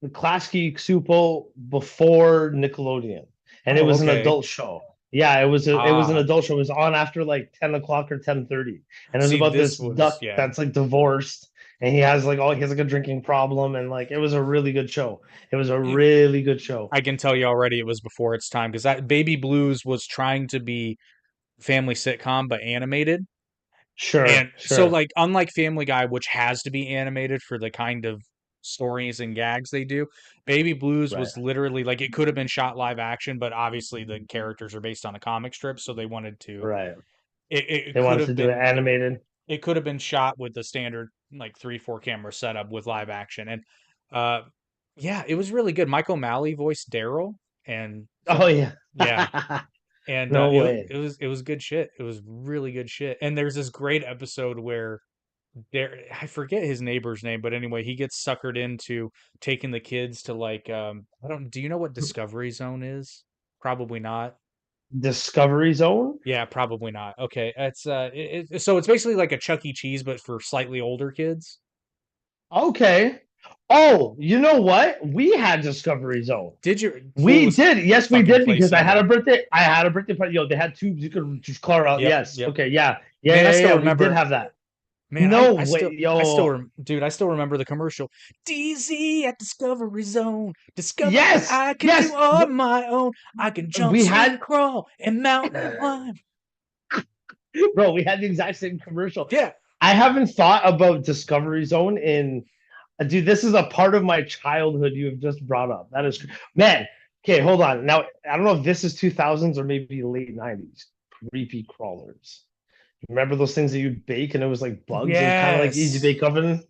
S2: the Klasky Ksupo before Nickelodeon, and it
S1: Oh,
S2: was an
S1: okay.
S2: adult show. Yeah, it was an
S1: Ah,
S2: adult show. It was on after like 10 o'clock or 10:30, and it was
S1: see
S2: about
S1: this
S2: this
S1: was
S2: duck
S1: yeah.
S2: that's like divorced, and he has like a drinking problem, and like it was a really good show. It was a really good show.
S1: I can tell you already it was before its time because that Baby Blues was trying to be family sitcom but animated.
S2: Sure,
S1: And so,
S2: sure,
S1: like, unlike Family Guy, which has to be animated for the kind of stories and gags they do, Baby Blues
S2: right,
S1: was literally like it could have been shot live action, but obviously the characters are based on a comic strip, so they wanted to.
S2: right.
S1: It
S2: They
S1: could
S2: wanted to
S1: have
S2: do it
S1: been
S2: animated.
S1: it could have been shot with the standard like 3-4 camera setup with live action, and uh, yeah, it was really good. Michael Malley voiced Daryl, and
S2: Oh
S1: so
S2: yeah,
S1: yeah, and
S2: no way.
S1: it was good shit. It was really good shit. And there's this great episode where there I forget his neighbor's name, but anyway, he gets suckered into taking the kids to like I don't do you know what Discovery Zone is? Probably not.
S2: Discovery Zone.
S1: Yeah, probably not. Okay, it's so it's basically like a Chuck E. Cheese but for slightly older kids.
S2: Okay. Oh, you know what? We had Discovery Zone.
S1: Did you
S2: We
S1: clueless
S2: did. Yes, we
S1: fucking
S2: did because I had a
S1: placebo?
S2: birthday. I had a birthday party. Yo, they had tubes you could just color out.
S1: Yep,
S2: Yes.
S1: yep.
S2: Okay. Yeah. Yeah.
S1: Man, I
S2: Yeah.
S1: still
S2: Yeah. We did
S1: remember.
S2: have that.
S1: Man,
S2: No way. Yo.
S1: dude, I still remember the commercial. DZ at Discovery Zone. Discover what
S2: Yes.
S1: I can do
S2: Yes.
S1: on my own. I can jump,
S2: We
S1: swing,
S2: had,
S1: crawl, and mountain climb.
S2: bro. We had the exact same commercial.
S1: Yeah.
S2: I haven't thought about Discovery Zone in. Dude, this is a part of my childhood you have just brought up. That is, man. Okay, hold on. Now, I don't know if this is 2000s or maybe late 90s. Creepy crawlers. Remember those things that you'd bake and it was like bugs? It was kind of like Easy
S1: Yes.
S2: Bake Oven.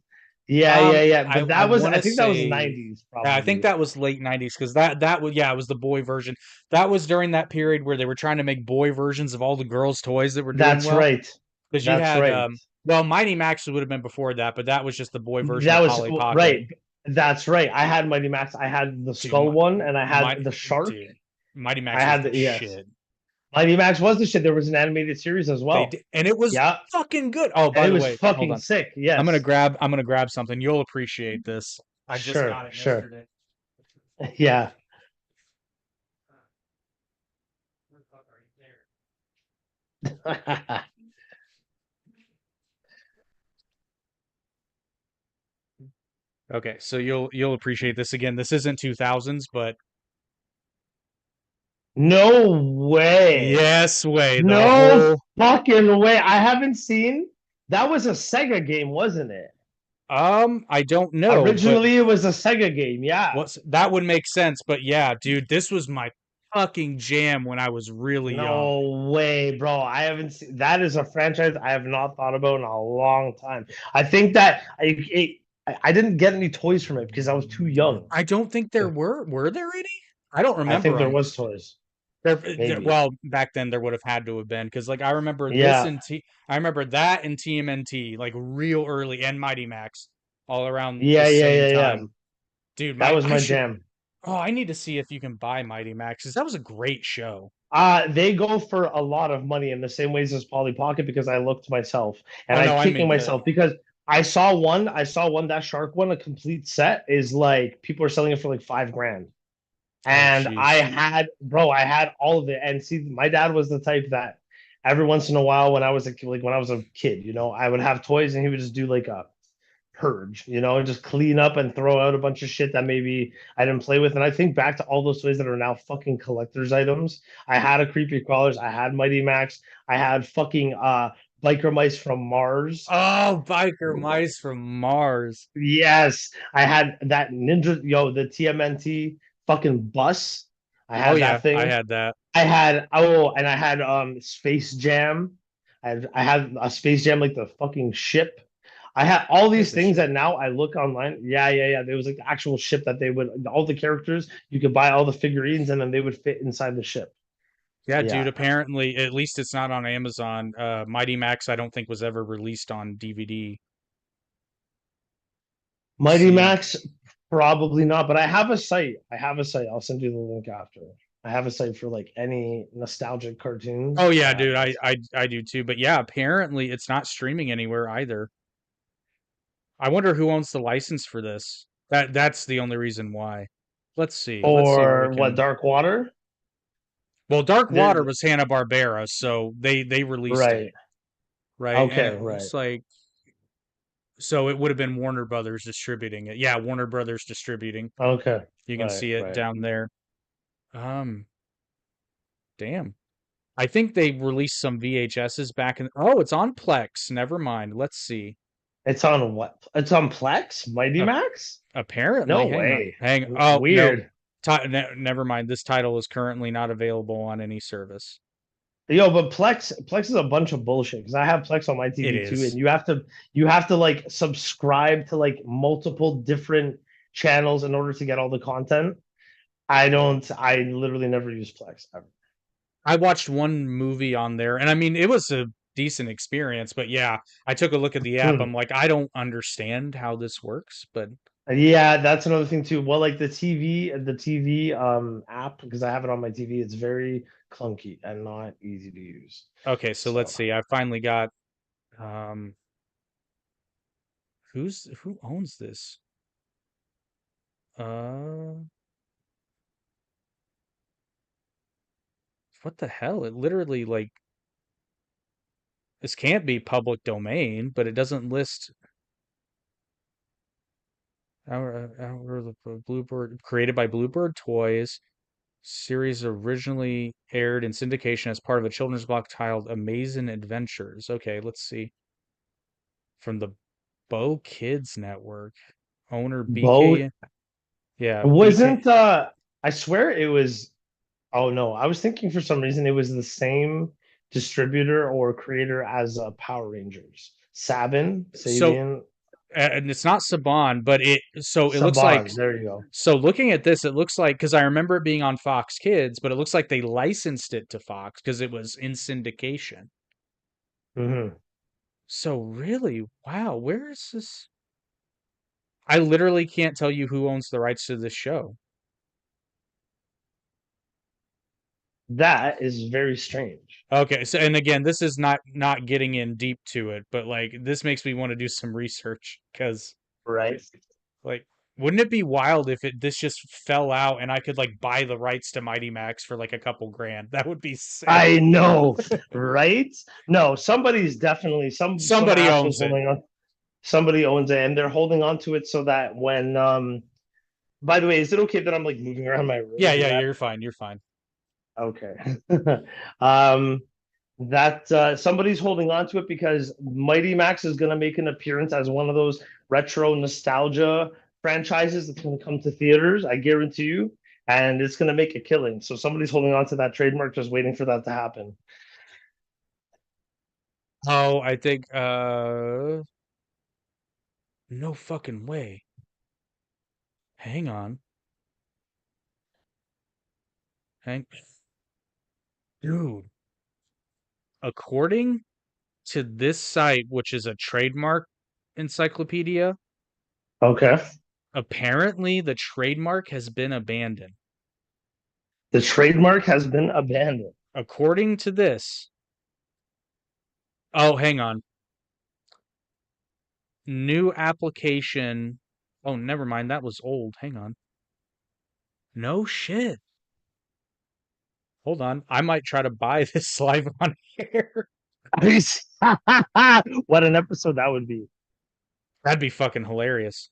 S2: Yeah, yeah, yeah. But
S1: I
S2: that was,
S1: want
S2: I
S1: to
S2: think that was
S1: say,
S2: 90s
S1: I think
S2: probably.
S1: that was late 90s because that was, yeah, it was the boy version. That was during that period where they were trying to make boy versions of all the girls' toys that were doing
S2: That's
S1: well.
S2: right.
S1: Because you
S2: That's
S1: had,
S2: right.
S1: well, Mighty Max would have been before that, but that was just the boy version
S2: That
S1: of
S2: was
S1: Polly Pocket.
S2: right. That's right. I had Mighty Max. I had the
S1: Dude,
S2: skull one and I had
S1: Mighty,
S2: the shark.
S1: dude, Mighty
S2: I
S1: Max was
S2: had
S1: the
S2: yes.
S1: shit.
S2: Mighty Max was the shit. There was an animated series as
S1: They
S2: well.
S1: did, and it was
S2: Yeah.
S1: fucking good. Oh,
S2: And
S1: by
S2: it
S1: the
S2: was
S1: way, hold
S2: fucking
S1: on.
S2: sick. Yes.
S1: I'm gonna grab something. You'll appreciate this. I just
S2: Sure.
S1: got it
S2: Sure.
S1: yesterday.
S2: Yeah.
S1: Okay, so you'll appreciate this again. This isn't 2000s, but
S2: No way.
S1: Yes, way. The
S2: No
S1: whole
S2: fucking way. I haven't seen. That was a Sega game, wasn't it?
S1: I don't know, but
S2: Originally, it was a Sega game. Yeah.
S1: what's that would make sense. But yeah, dude, this was my fucking jam when I was really young.
S2: No way, bro. I haven't seen. That is a franchise I have not thought about in a long time. I think that I didn't get any toys from it because I was too young.
S1: I don't think there were there any? I don't
S2: I
S1: remember
S2: think there
S1: them.
S2: was toys. Maybe.
S1: Well, back then there would have had to have been because like I remember this
S2: Yeah.
S1: and I remember that and TMNT like real early and Mighty Max all around the
S2: Yeah, yeah,
S1: same
S2: yeah, yeah.
S1: time. Dude,
S2: That
S1: my
S2: was
S1: I
S2: my
S1: should
S2: jam.
S1: I need to see if you can buy Mighty Maxes. That was a great show.
S2: They go for a lot of money in the same ways as Polly Pocket because I looked myself and
S1: Oh
S2: I'm
S1: no, I
S2: kicking
S1: mean
S2: myself because I saw one that shark one, a complete set is like people are selling it for like 5 grand.
S1: oh
S2: And I
S1: jeez.
S2: had, bro, I had all of it. And see, my dad was the type that every once in a while when I was like when I was a kid, I would have toys and he would just do like a purge, just clean up and throw out a bunch of shit that maybe I didn't play with. And I think back to all those toys that are now fucking collector's items. I had a creepy crawlers, I had Mighty Max, I had fucking biker mice from Mars.
S1: Oh, biker mice from Mars.
S2: Yes, I had that the TMNT fucking bus. I
S1: Oh
S2: had
S1: yeah,
S2: that
S1: I
S2: thing.
S1: had that.
S2: And I had Space Jam. I had a Space Jam like the fucking ship. I had all
S1: Wait,
S2: these
S1: the
S2: things
S1: ship.
S2: that now I look online. Yeah, yeah, yeah. There was like the actual ship that they would all the characters, you could buy all the figurines and then they would fit inside the ship.
S1: Yeah, dude,
S2: Yeah.
S1: apparently at least it's not on Amazon. Mighty Max I don't think was ever released on DVD. Let's
S2: Mighty
S1: see.
S2: Max, probably not, but I have a site. I have a site. I'll send you the link after. I have a site for like any nostalgic
S1: Oh
S2: cartoons. I
S1: yeah,
S2: have
S1: dude,
S2: that
S1: I
S2: site.
S1: I I do too. But yeah, apparently it's not streaming anywhere either. I wonder who owns the license for this. That's the only reason why. Let's see. Let's see what we
S2: Or what,
S1: can.
S2: Dark Water?
S1: Well, Dark Water
S2: There,
S1: was Hanna-Barbera, so they released it,
S2: right.
S1: right? And
S2: Okay,
S1: it
S2: right.
S1: looks like so it would have been Warner Brothers distributing it. Yeah, Warner Brothers distributing.
S2: Okay,
S1: You can
S2: right,
S1: see it
S2: right.
S1: down there. Um, damn. I think they released some VHSs back in. Oh, it's on Plex. Never mind. Let's see.
S2: It's on what? It's on Plex? Mighty
S1: Uh,
S2: Max?
S1: apparently,
S2: No
S1: hang on.
S2: way.
S1: Oh, no.
S2: Weird.
S1: Never mind. This title is currently not available on any service.
S2: Yo, but Plex is a bunch of bullshit because I have Plex on my
S1: It
S2: TV too, and
S1: is.
S2: you have to like subscribe to like multiple different channels in order to get all the content. I literally never use Plex ever.
S1: I watched one movie on there, and I mean, it was a decent experience, but yeah, I took a look at the app.
S2: Hmm.
S1: I'm like, I don't understand how this works, but
S2: Yeah, that's another thing too. Well, like the TV app, because I have it on my TV, it's very clunky and not easy to use.
S1: okay, so let's
S2: So
S1: see. I finally got um who owns this? Uh what the hell? It literally like this can't be public domain, but it doesn't list the Bluebird created by Bluebird Toys. Series originally aired in syndication as part of a children's block titled Amazing Adventures. Okay, let's see. From the Bo Kids Network. Owner
S2: Bo
S1: BK. Yeah, BK.
S2: wasn't I swear it was. Oh no, I was thinking for some reason it was the same distributor or creator as Power Rangers.
S1: So,
S2: Sabian,
S1: and it's not Saban, but it looks like,
S2: Saban. There you go.
S1: so looking at this, it looks like, because I remember it being on Fox Kids, but it looks like they licensed it to Fox because it was in syndication.
S2: Hmm.
S1: So really, wow, where is this? I literally can't tell you who owns the rights to this show.
S2: That is very strange,
S1: Okay, so and again, this is not getting in deep to it, but like this makes me want to do some research because
S2: right?
S1: like wouldn't it be wild if this just fell out and I could like buy the rights to Mighty Max for like a couple grand? That would be sick.
S2: I know, right? No, somebody's definitely some
S1: Somebody
S2: assholes
S1: owns it.
S2: holding on. Somebody owns it, and they're holding on to it so that when. By the way, is it okay that I'm like moving around my room?
S1: Yeah,
S2: Because
S1: yeah,
S2: I have
S1: you're fine. You're fine.
S2: Okay. um, that somebody's holding on to it because Mighty Max is going to make an appearance as one of those retro nostalgia franchises that's going to come to theaters. I guarantee you, and it's going to make a killing. So somebody's holding on to that trademark, just waiting for that to happen.
S1: Oh, I think no fucking way. Hang on. Hang Dude, according to this site, which is a trademark encyclopedia,
S2: Okay.
S1: apparently the trademark has been abandoned.
S2: The trademark has been abandoned.
S1: According to this, oh, hang on. New application. Oh, never mind. That was old. Hang on. No shit. Hold on. I might try to buy this live on air.
S2: What an episode that would be.
S1: That'd be fucking hilarious.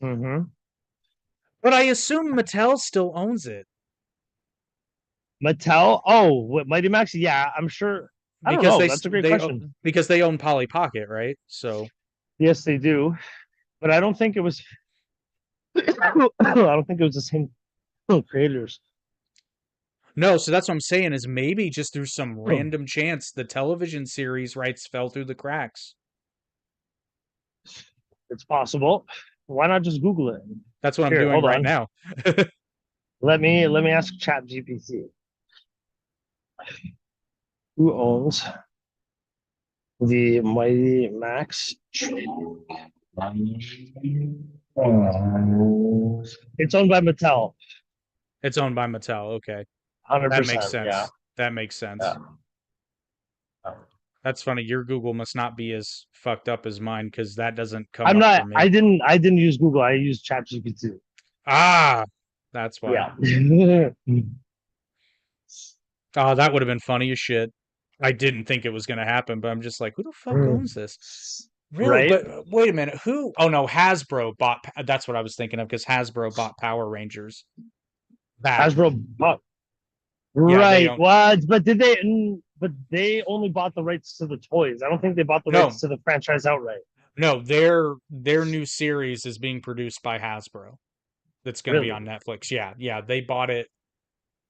S2: Hmm.
S1: But I assume Mattel still owns it
S2: Mattel. Oh, what Mighty Max? Yeah, I'm sure. I don't
S1: because
S2: know. That's a great question.
S1: they own Polly Pocket, right? So
S2: Yes, they do, but I don't think it was. I don't think it was the same creators.
S1: no, so that's what I'm saying is maybe just through some random chance the television series rights fell through the cracks.
S2: It's possible. Why not just Google it?
S1: That's what I'm
S2: Here,
S1: doing
S2: hold
S1: right
S2: on.
S1: now.
S2: Let me ask Chat GPT. Who owns the Mighty Max trademark? It's owned by Mattel.
S1: It's owned by Mattel. Okay. That makes
S2: 100%. Yeah.
S1: sense. That makes
S2: Yeah.
S1: sense. That's funny. Your Google must not be as fucked up as mine because that doesn't come
S2: I'm
S1: up for
S2: not.
S1: me.
S2: I didn't use Google. I used ChatGPT.
S1: Ah, that's why.
S2: Yeah.
S1: Oh, that would have been funny as shit. I didn't think it was going to happen, but I'm just like, who the fuck owns this? Really?
S2: Right.
S1: But wait a minute. Who? Oh no, Hasbro bought. That's what I was thinking of because Hasbro bought Power Rangers back.
S2: Hasbro.
S1: Yeah, they
S2: Right.
S1: own.
S2: What? But did they? But they only bought the rights to the toys. I don't think they bought the rights
S1: No,
S2: to the franchise outright.
S1: no. Their new series is being produced by Hasbro. That's going to be
S2: Really?
S1: on Netflix. Yeah, yeah. They bought it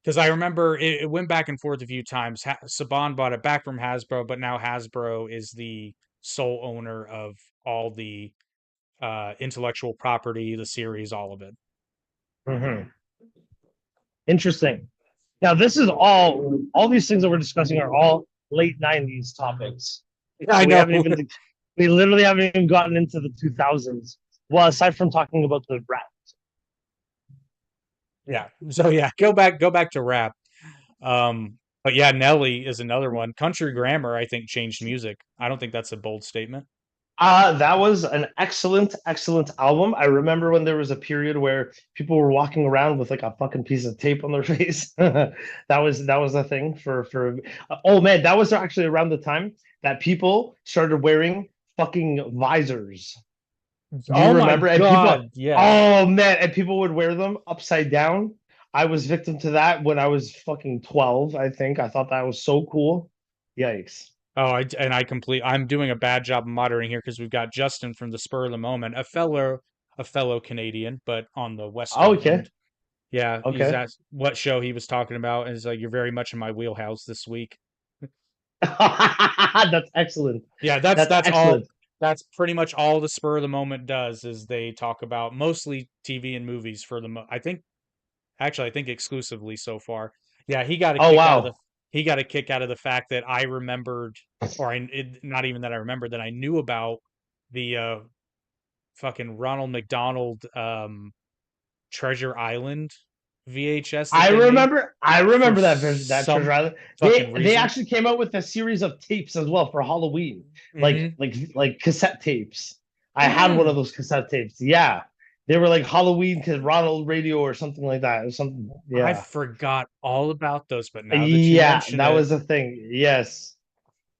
S1: because I remember it went back and forth a few times. Saban bought it back from Hasbro, but now Hasbro is the sole owner of all the intellectual property, the series, all of it.
S2: Hmm. Interesting. Now, this is all these things that we're discussing are all late 90s topics.
S1: I
S2: We
S1: know.
S2: haven't even, we literally haven't even gotten into the 2000s. Well, aside from talking about the rap.
S1: Yeah. So yeah, go back to rap. But yeah, Nelly is another one. Country Grammar, I think, changed music. I don't think that's a bold statement.
S2: That was an excellent, excellent album. I remember when there was a period where people were walking around with like a fucking piece of tape on their face. That was a thing for. Oh man, that was actually around the time that people started wearing fucking visors. Do you
S1: Oh my
S2: remember? And people,
S1: God, yes.
S2: oh man, and people would wear them upside down. I was victim to that when I was fucking 12, I think. I thought that was so cool. Yikes.
S1: Oh, I'm doing a bad job of moderating here because we've got Justin from the Spur of the Moment, a fellow Canadian, but on the western
S2: Okay.
S1: end. Yeah, he's
S2: Okay.
S1: asked what show he was talking about, and he's like, "You're very much in my wheelhouse this week."
S2: That's excellent.
S1: Yeah,
S2: That's
S1: that's all.
S2: excellent.
S1: That's pretty much all the Spur of the Moment does is they talk about mostly TV and movies for I think actually I think exclusively so far. Yeah,
S2: Oh wow.
S1: he got a kick out of the fact that I remembered, not even that I remembered that I knew about the fucking Ronald McDonald Treasure Island VHS that
S2: I
S1: they made
S2: remember I
S1: for
S2: remember that
S1: some
S2: Treasure Island.
S1: fucking
S2: They
S1: reason.
S2: actually came out with a series of tapes as well for Halloween.
S1: Hmm.
S2: Like cassette tapes. I had one
S1: Mm.
S2: of those cassette tapes. Yeah. They were like Halloween Ronald Radio or something like that. Or something.
S1: I
S2: Yeah.
S1: forgot all about those, but now that you
S2: Yeah,
S1: mention
S2: that
S1: it,
S2: was a thing. Yes.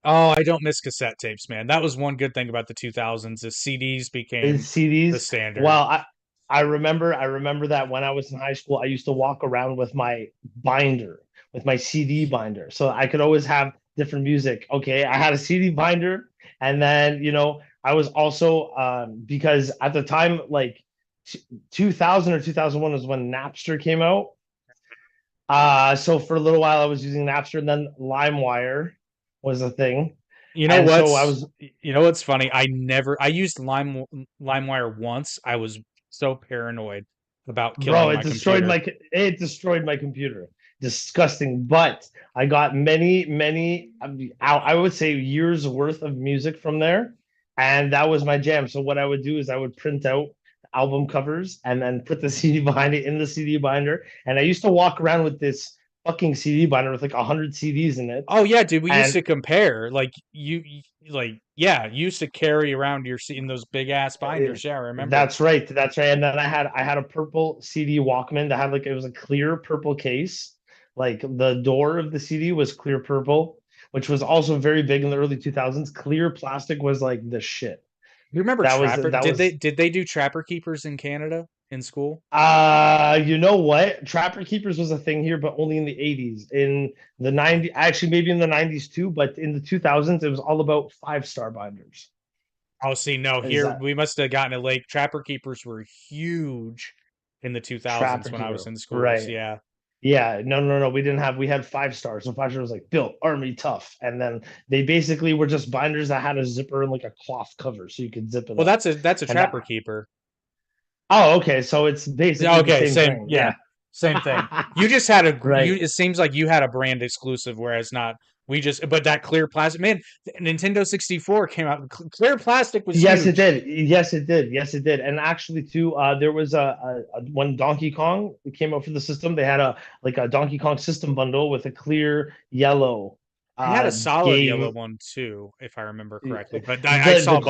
S1: oh, I don't miss cassette tapes, man. That was one good thing about the 2000s is CDs became the
S2: CDs.
S1: standard.
S2: Well, I remember that when I was in high school, I used to walk around with my binder, with my CD binder. So I could always have different music. Okay, I had a CD binder, and then I was also because at the time, like 2000 or 2001 was when Napster came out. So for a little while I was using Napster, and then LimeWire was a thing.
S1: You know
S2: And so I
S1: what's
S2: was,
S1: you know what's funny? I used LimeWire once. I was so paranoid about
S2: bro,
S1: killing my computer.
S2: it destroyed my computer. Disgusting. But I got many, I would say years worth of music from there, and that was my jam. So what I would do is I would print out album covers and then put the CD behind it in the CD binder. And I used to walk around with this fucking CD binder with like 100 CDs in it.
S1: Oh yeah, dude, we used
S2: And
S1: to compare. Like like yeah, you used to carry around your in those big ass binders. Yeah, I remember.
S2: That's right. That's right. And then I had a purple CD Walkman that had like it was a clear purple case. Like the door of the CD was clear purple, which was also very big in the early 2000s. Clear plastic was like the shit.
S1: You remember
S2: That was
S1: Trapper?
S2: that
S1: Did they
S2: was
S1: did they do Trapper Keepers in Canada in school?
S2: you know what? Trapper Keepers was a thing here, but only in the 80s. In the 90s, actually maybe in the 90s too, but in the 2000s it was all about five-star binders.
S1: Oh, see, no,
S2: Is
S1: here
S2: that
S1: we must have gotten it late. Trapper Keepers were huge in the 2000s
S2: Trapper
S1: when I was
S2: Keeper?
S1: in schools.
S2: Right.
S1: Yeah.
S2: Yeah, no, no, no. We had five stars. So five stars was like built, army tough. And then they basically were just binders that had a zipper and like a cloth cover so you could zip it
S1: Well,
S2: up.
S1: that's a
S2: And
S1: Trapper
S2: that,
S1: Keeper.
S2: oh, okay. So it's
S1: Yeah,
S2: basically the
S1: okay,
S2: same
S1: same,
S2: thing.
S1: yeah,
S2: Yeah.
S1: same thing. You just had
S2: Right.
S1: it seems like you had a brand exclusive, whereas not we just, but that clear plastic, man, Nintendo 64 came out, clear plastic was
S2: Yes, it
S1: huge.
S2: did. Yes, it did. Yes, it did. And actually, too, there was when Donkey Kong came out for the system, they had a like a Donkey Kong system bundle with a clear yellow
S1: I had a solid yellow
S2: game.
S1: one too, if I remember correctly, but I
S2: the
S1: saw both.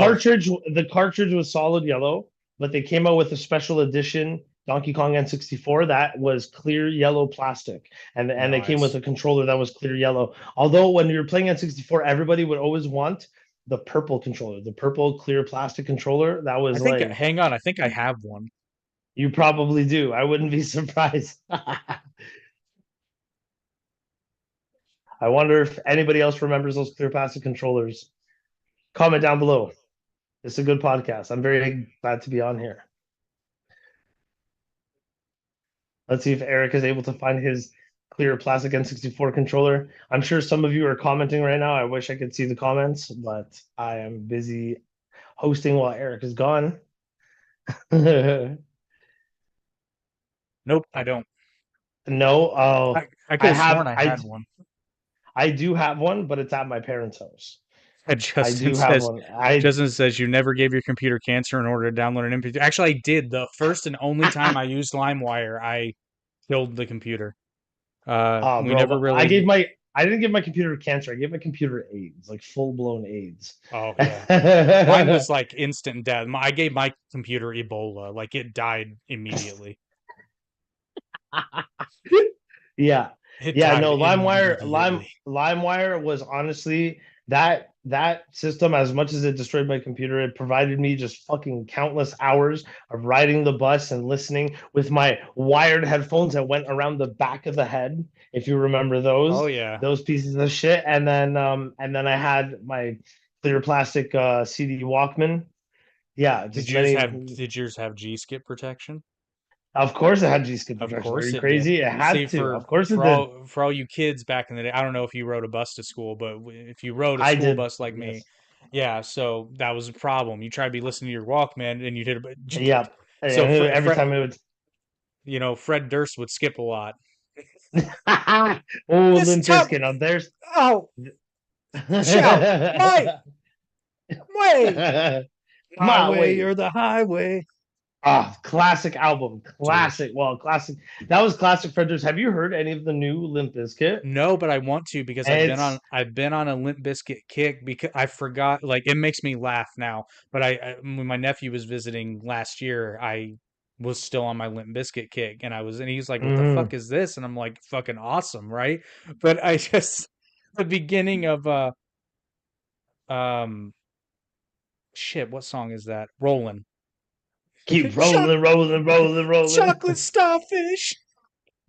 S2: the cartridge was solid yellow, but they came out with a special edition Donkey Kong N64 that was clear yellow plastic, and they came with
S1: Nice.
S2: a controller that was clear yellow. Although when you're playing N64, everybody would always want the purple controller, the purple clear plastic controller. That
S1: I
S2: was
S1: think,
S2: like
S1: hang on, I think I have one.
S2: you probably do. I wouldn't be surprised. I wonder if anybody else remembers those clear plastic controllers. Comment down below. It's a good podcast. I'm very glad to be on here. Let's see if Eric is able to find his clear plastic N64 controller. I'm sure some of you are commenting right now. I wish I could see the comments, but I am busy hosting while Eric is gone. No,
S1: Nope, I don't.
S2: oh,
S1: I could
S2: I
S1: have sworn
S2: have
S1: I had one.
S2: I do have one, but it's at my parents' house. I
S1: Justin
S2: do have
S1: says,
S2: one. I
S1: Justin says you never gave your computer cancer in order to download an MP3. Actually, I did. The first and only time I used LimeWire, I killed the computer.
S2: oh
S1: We
S2: bro,
S1: never
S2: but
S1: really.
S2: I didn't give my computer cancer. I gave my computer AIDS, like full blown AIDS.
S1: Oh yeah, mine was like instant death. I gave my computer Ebola. Like it died immediately.
S2: Yeah.
S1: It
S2: Yeah,
S1: died
S2: no,
S1: immediately.
S2: LimeWire was honestly that system, as much as it destroyed my computer, it provided me just fucking countless hours of riding the bus and listening with my wired headphones that went around the back of the head, if you remember
S1: Oh
S2: those,
S1: yeah.
S2: those pieces of shit. And then I had my clear plastic CD Walkman. Yeah, just many.
S1: Did yours have G skip protection?
S2: Of course it had G-Skid
S1: Of
S2: protection. Are
S1: course
S2: you
S1: it did.
S2: crazy? It
S1: See,
S2: had to. Of course it did.
S1: for all you kids back in the day, I don't know if you rode a bus to school, but if you rode a
S2: I
S1: school
S2: did.
S1: bus like me,
S2: Yes.
S1: yeah, so that was a problem. You try to be listening to your Walkman and you hit a
S2: Yep. And
S1: so
S2: every time it would.
S1: Fred Durst would skip a lot.
S2: Oh,
S1: This
S2: Limp
S1: time,
S2: Bizkit. Now there's.
S1: oh, shout way, my
S2: My
S1: way or
S2: way.
S1: the highway.
S2: Ah, classic album.
S1: Dude.
S2: Classic. Well, classic. That was classic Freders. Have you heard any of the new Limp Bizkit?
S1: No, but I want to because
S2: It's
S1: I've been on a Limp Bizkit kick because I forgot like it makes me laugh now. But when my nephew was visiting last year, I was still on my Limp Bizkit kick and he's like, "What the fuck
S2: mhm.
S1: is this?" And I'm like, "Fucking awesome, right?" But I just the beginning of um shit, what song is that? Rollin'.
S2: Keep
S1: Choc
S2: rolling, rolling, rolling, rolling.
S1: chocolate starfish.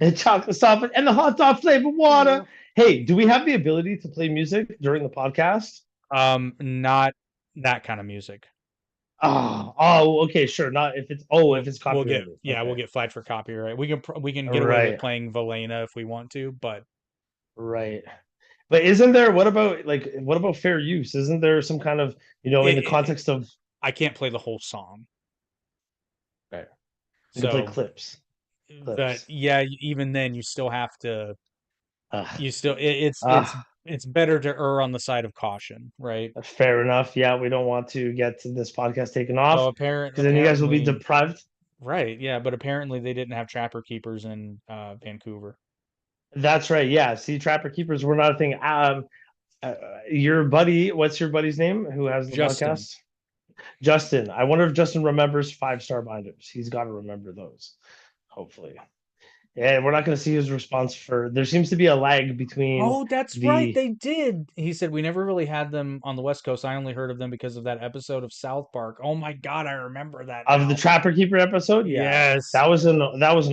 S2: and chocolate soft and the hot dog flavored water. Hey, do we have the ability to play music during the podcast?
S1: Not that kind of music.
S2: Okay, sure. Not if it's if it's
S1: We'll get
S2: copyrighted.
S1: yeah, we'll
S2: Okay,
S1: get flagged for copyright. We can get away with
S2: right,
S1: playing Valena if we want to, but
S2: right. But isn't there? What about fair use? Isn't there some kind of in the
S1: it
S2: context of
S1: I can't play the whole song.
S2: right? You can play
S1: So
S2: clips,
S1: that
S2: clips.
S1: yeah, even then you still have to
S2: Uh,
S1: you still
S2: uh,
S1: it's better to err on the side of caution, right?
S2: Fair enough. Yeah, we don't want to get this podcast taken
S1: Well,
S2: off because then you guys will be
S1: apparently
S2: deprived.
S1: right, yeah, but apparently they didn't have trapper keepers in Vancouver.
S2: That's right. Yeah. See, trapper keepers were not a thing. Uh, your buddy, what's your buddy's name who has the
S1: Justin.
S2: podcast? Justin. I wonder if Justin remembers 5-star binders. He's got to remember those, hopefully. And we're not going to see his response for. There seems to be a lag between
S1: Oh, that's right.
S2: the
S1: They did. He said we never really had them on the West Coast. I only heard of them because of that episode of South Park. Oh my God, I remember that
S2: of the
S1: now.
S2: trapper keeper episode. Yeah,
S1: Yes.
S2: that was an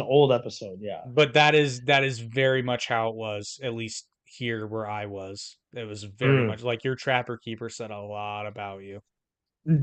S2: old episode. Yeah.
S1: But that is very much how it was, at least here where I was. It was very
S2: Mm.
S1: much like your trapper keeper said a lot about you.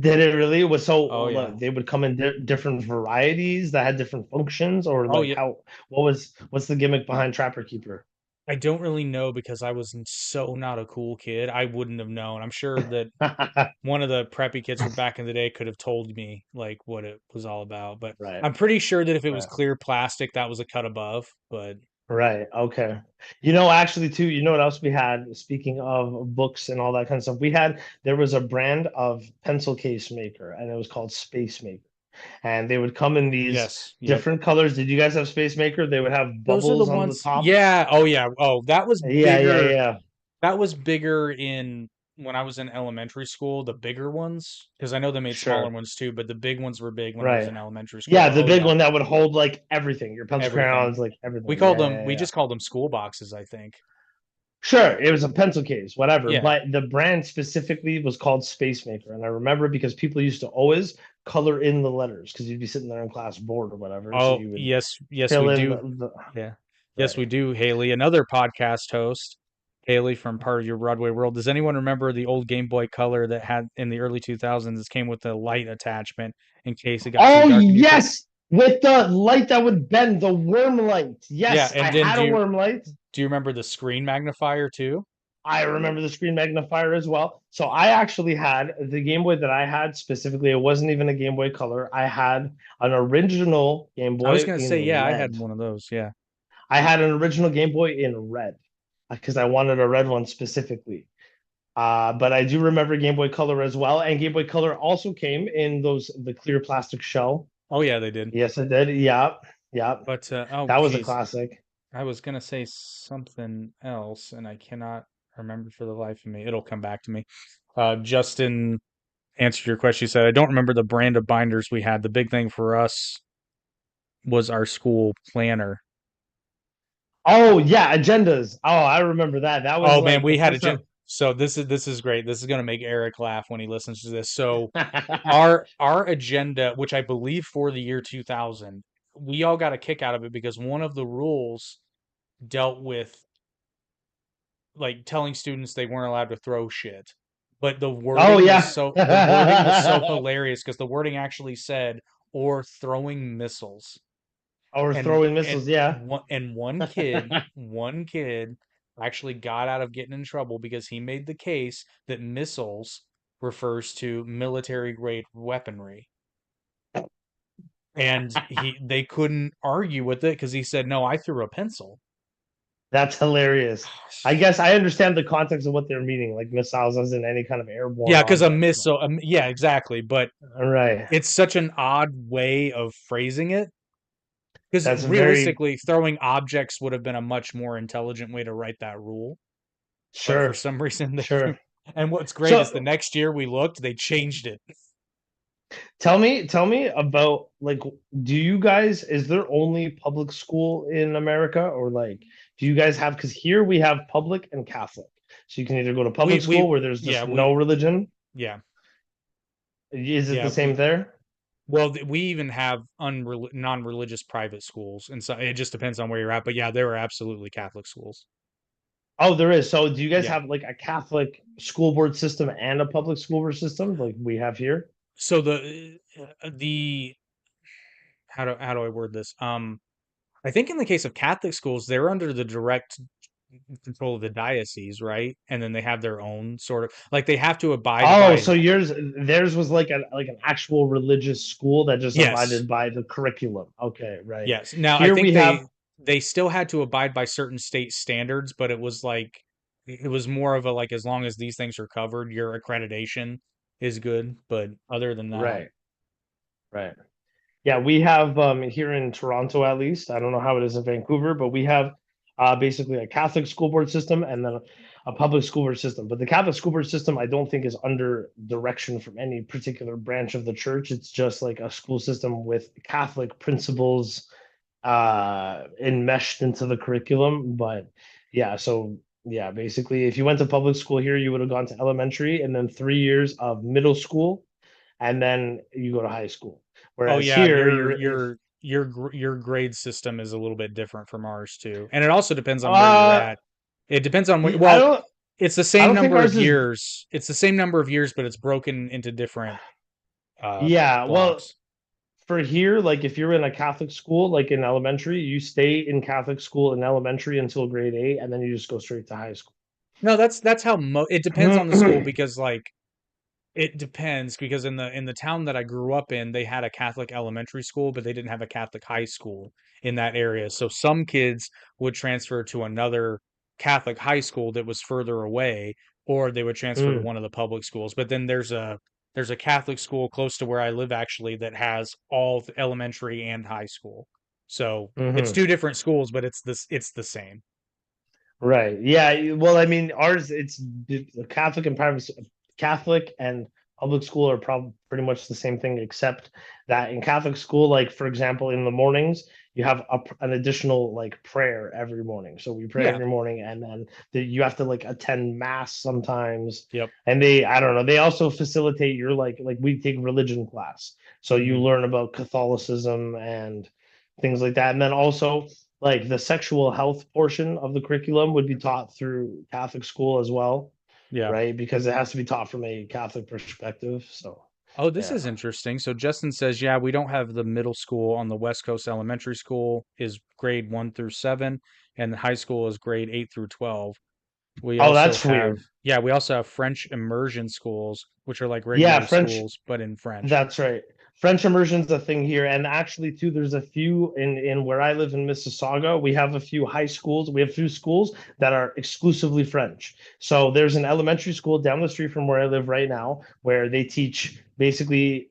S2: Did it really? It was so
S1: Oh yeah.
S2: they would come in different varieties that had different functions, or
S1: Oh
S2: like
S1: yeah.
S2: how? What's the gimmick behind trapper keeper?
S1: I don't really know because I was so not a cool kid. I wouldn't have known. I'm sure that one of the preppy kids from back in the day could have told me like what it was all about, but
S2: Right.
S1: I'm pretty sure that if it was
S2: Right.
S1: clear plastic, that was a cut above. But
S2: Right. Okay. Actually, too, you know what else we had? Speaking of books and all that kind of stuff, there was a brand of pencil case maker, and it was called Space Maker. And they would come in these
S1: yes, yep.
S2: different colors. Did you guys have Space Maker? They would have
S1: Those are the
S2: bubbles on the
S1: ones.
S2: top.
S1: Yeah. Oh yeah. Oh, that was
S2: Yeah, yeah,
S1: bigger.
S2: yeah.
S1: That was bigger in when I was in elementary school, the bigger ones, because I know they made smaller
S2: Sure.
S1: ones too, but the big ones were big when I was
S2: Right.
S1: in elementary school.
S2: Yeah,
S1: But
S2: the
S1: oh
S2: big
S1: yeah,
S2: one that would hold like everything, your pencil
S1: everything.
S2: crayons, like everything. Yeah, yeah,
S1: We
S2: yeah.
S1: just called them school boxes, I think.
S2: Sure, it was a pencil case, whatever.
S1: Yeah.
S2: But the brand specifically was called Space Maker, and I remember because people used to always color in the letters because you'd be sitting there in class bored or whatever, so
S1: Oh,
S2: you would
S1: yes, yes, we
S2: fill in
S1: do.
S2: the
S1: Yeah. Yes, we
S2: right.
S1: do, Haley. Another podcast host, Haley from Part of Your Broadway World. Does anyone remember the old Game Boy Color that had in the early 2000s came with a light attachment in case it got too
S2: Oh
S1: dark and you could
S2: yes, with the light that would bend, the worm light.
S1: Yeah,
S2: Yes, I
S1: and then
S2: had a worm light.
S1: do you remember the screen magnifier too?
S2: I remember the screen magnifier as well. So I actually had the Game Boy that I had specifically. It wasn't even a Game Boy Color. I had an original Game
S1: I was
S2: Boy
S1: gonna say,
S2: in
S1: yeah, I
S2: red.
S1: had one of those. Yeah.
S2: I had an original Game Boy in red because I wanted a red one specifically. But I do remember Game Boy Color as well, and Game Boy Color also came in the clear plastic shell.
S1: Oh yeah, they did.
S2: Yes, it did. Yep, yep.
S1: But oh
S2: That was a
S1: geez,
S2: classic.
S1: I was gonna say something else and I cannot remember for the life of me. It'll come back to me. Justin answered your question. He said, I don't remember the brand of binders we had. The big thing for us was our school planner.
S2: Oh yeah, agendas. Oh, I remember that. That was
S1: Oh man,
S2: like the
S1: we had a
S2: first
S1: gen.
S2: time.
S1: So this is great. This is gonna make Eric laugh when he listens to this. So
S2: Oh
S1: our agenda, which I believe for the year 2000, we all got a kick out of it because one of the rules dealt with like telling students they weren't allowed to throw shit. But
S2: yeah.
S1: the wording was so hilarious because the wording actually said or throwing missiles.
S2: Or throwing missiles. Yeah.
S1: And one kid actually got out of getting in trouble because he made the case that missiles refers to military grade weaponry. And they couldn't argue with it because he said, "No, I threw a pencil."
S2: That's hilarious. I guess I understand the context of what they're meaning, like missiles as in any kind of airborne
S1: Yeah, because a
S2: object.
S1: missile, yeah, exactly. But
S2: All right.
S1: it's such an odd way of phrasing it because
S2: That's very
S1: realistically, throwing objects would have been a much more intelligent way to write that rule. But for
S2: sure.
S1: some reason, they threw.
S2: Sure.
S1: And what's great is the
S2: So
S1: next year we looked, they changed it.
S2: tell me about like, do you guys, is there only public school in America or like, do you guys have, because here we have public and Catholic. So you can either go to public school
S1: We
S2: where there's
S1: yeah
S2: just no
S1: we
S2: religion.
S1: yeah
S2: Is it
S1: yeah
S2: the same there?
S1: Well, we even have non-religious private schools, and so it just depends on where you're at. But yeah, there are absolutely Catholic schools.
S2: Oh, there is. So do you guys
S1: Yeah.
S2: have like a Catholic school board system and a public school board system like we have here?
S1: So the how do I word this? I think in the case of Catholic schools, they're under the direct control of the diocese, right? And then they have their own sort of like they have to abide
S2: Oh,
S1: by.
S2: so theirs was like an actual religious school that just
S1: Yes,
S2: abided by the curriculum. Okay, right.
S1: yes. Now I
S2: Here
S1: think
S2: we have
S1: they still had to abide by certain state standards, but it was like it was more of a like as long as these things are covered, your accreditation is good. But other than that,
S2: right, right. Yeah, we have here in Toronto at least. I don't know how it is in Vancouver, but we have basically a Catholic school board system and then a public school board system. But the Catholic school board system, I don't think is under direction from any particular branch of the church. It's just like a school system with Catholic principles enmeshed into the curriculum. But yeah, so yeah, basically, if you went to public school here, you would have gone to elementary and then 3 years of middle school, and then you go to high school.
S1: oh
S2: Whereas
S1: yeah,
S2: here, you're if
S1: your grade system is a little bit different from ours too, and it also depends on where you're
S2: uh,
S1: at. It depends on where.
S2: I
S1: Well,
S2: don't
S1: it's the
S2: I
S1: same
S2: don't think
S1: number of
S2: ours is.
S1: years. It's the same number of years, but it's broken into different uh
S2: Yeah, well,
S1: blocks.
S2: for here, like if you're in a Catholic school, like in elementary, you stay in Catholic school in elementary until grade 8, and then you just go straight to high school.
S1: No, that's how it depends on the school because like it depends because in the town that I grew up in, they had a Catholic elementary school, but they didn't have a Catholic high school in that area. So some kids would transfer to another Catholic high school that was further away, or they would transfer to
S2: Mm,
S1: one of the public schools. But then there's a Catholic school close to where I live actually that has all the elementary and high school. So it's
S2: hmm.
S1: two different schools, but it's the same.
S2: Right. Yeah. Well, I mean, ours it's Catholic and private, Catholic and public school are probably pretty much the same thing, except that in Catholic school, like for example, in the mornings you have an additional like prayer every morning. So we pray
S1: Yeah.
S2: every morning, and then you have to like attend mass sometimes.
S1: Yep.
S2: And I don't know, they also facilitate your like we take religion class, so you
S1: Hmm.
S2: learn about Catholicism and things like that, and then also like the sexual health portion of the curriculum would be taught through Catholic school as well,
S1: Yeah.
S2: right? Because it has to be taught from a Catholic perspective. So,
S1: Oh, this
S2: yeah.
S1: is interesting. So Justin says, yeah, we don't have the middle school on the West Coast. Elementary school is grade 1 through 7, and the high school is grade 8 through 12. We
S2: Oh,
S1: also
S2: that's
S1: have,
S2: weird.
S1: yeah, we also have French immersion schools, which are like
S2: Yeah,
S1: regular
S2: French.
S1: schools, but in French.
S2: That's right. French immersion's a thing here, and actually, too, there's a few in where I live in Mississauga. We have a few high schools. We have a few schools that are exclusively French. So there's an elementary school down the street from where I live right now, where they teach basically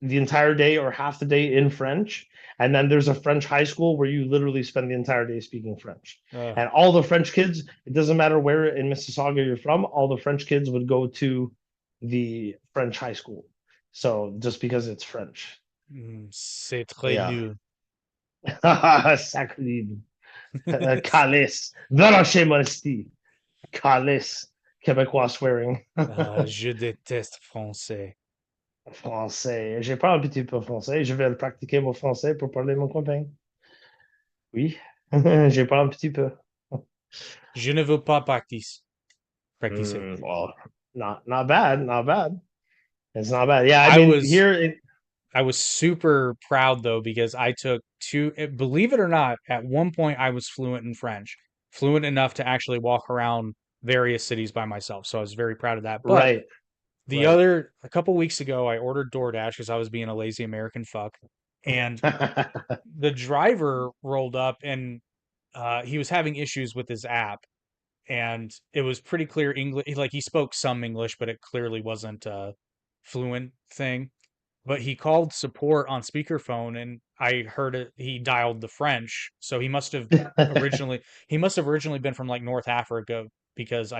S2: the entire day or half the day in French. And then there's a French high school where you literally spend the entire day speaking French.
S1: Uh,
S2: And all the French kids, it doesn't matter where in Mississauga you're from, all the French kids would go to the French high school. So just because it's French.
S1: c'est très
S2: Yeah.
S1: nul.
S2: Sacrilege. Calice. Verache modestie. Calice. Québécois swearing.
S1: Je déteste français.
S2: Français. J'ai pas un petit peu français. Je vais le pratiquer mon français pour parler mon copain. Oui. J'ai pas un petit peu.
S1: Je ne veux pas practicer.
S2: Well, not bad. Not bad. It's not bad. Yeah, I
S1: I
S2: mean,
S1: was
S2: here in
S1: I was super proud though because I took believe it or not, at one point I was fluent in French, fluent enough to actually walk around various cities by myself. So I was very proud of that. But
S2: right, right.
S1: a couple weeks ago, I ordered DoorDash because I was being a lazy American fuck. And the driver rolled up and he was having issues with his app. And it was pretty clear English. Like he spoke some English, but it clearly wasn't a fluent thing, but he called support on speakerphone and I heard it he dialed the French. So he must have originally been from like North Africa because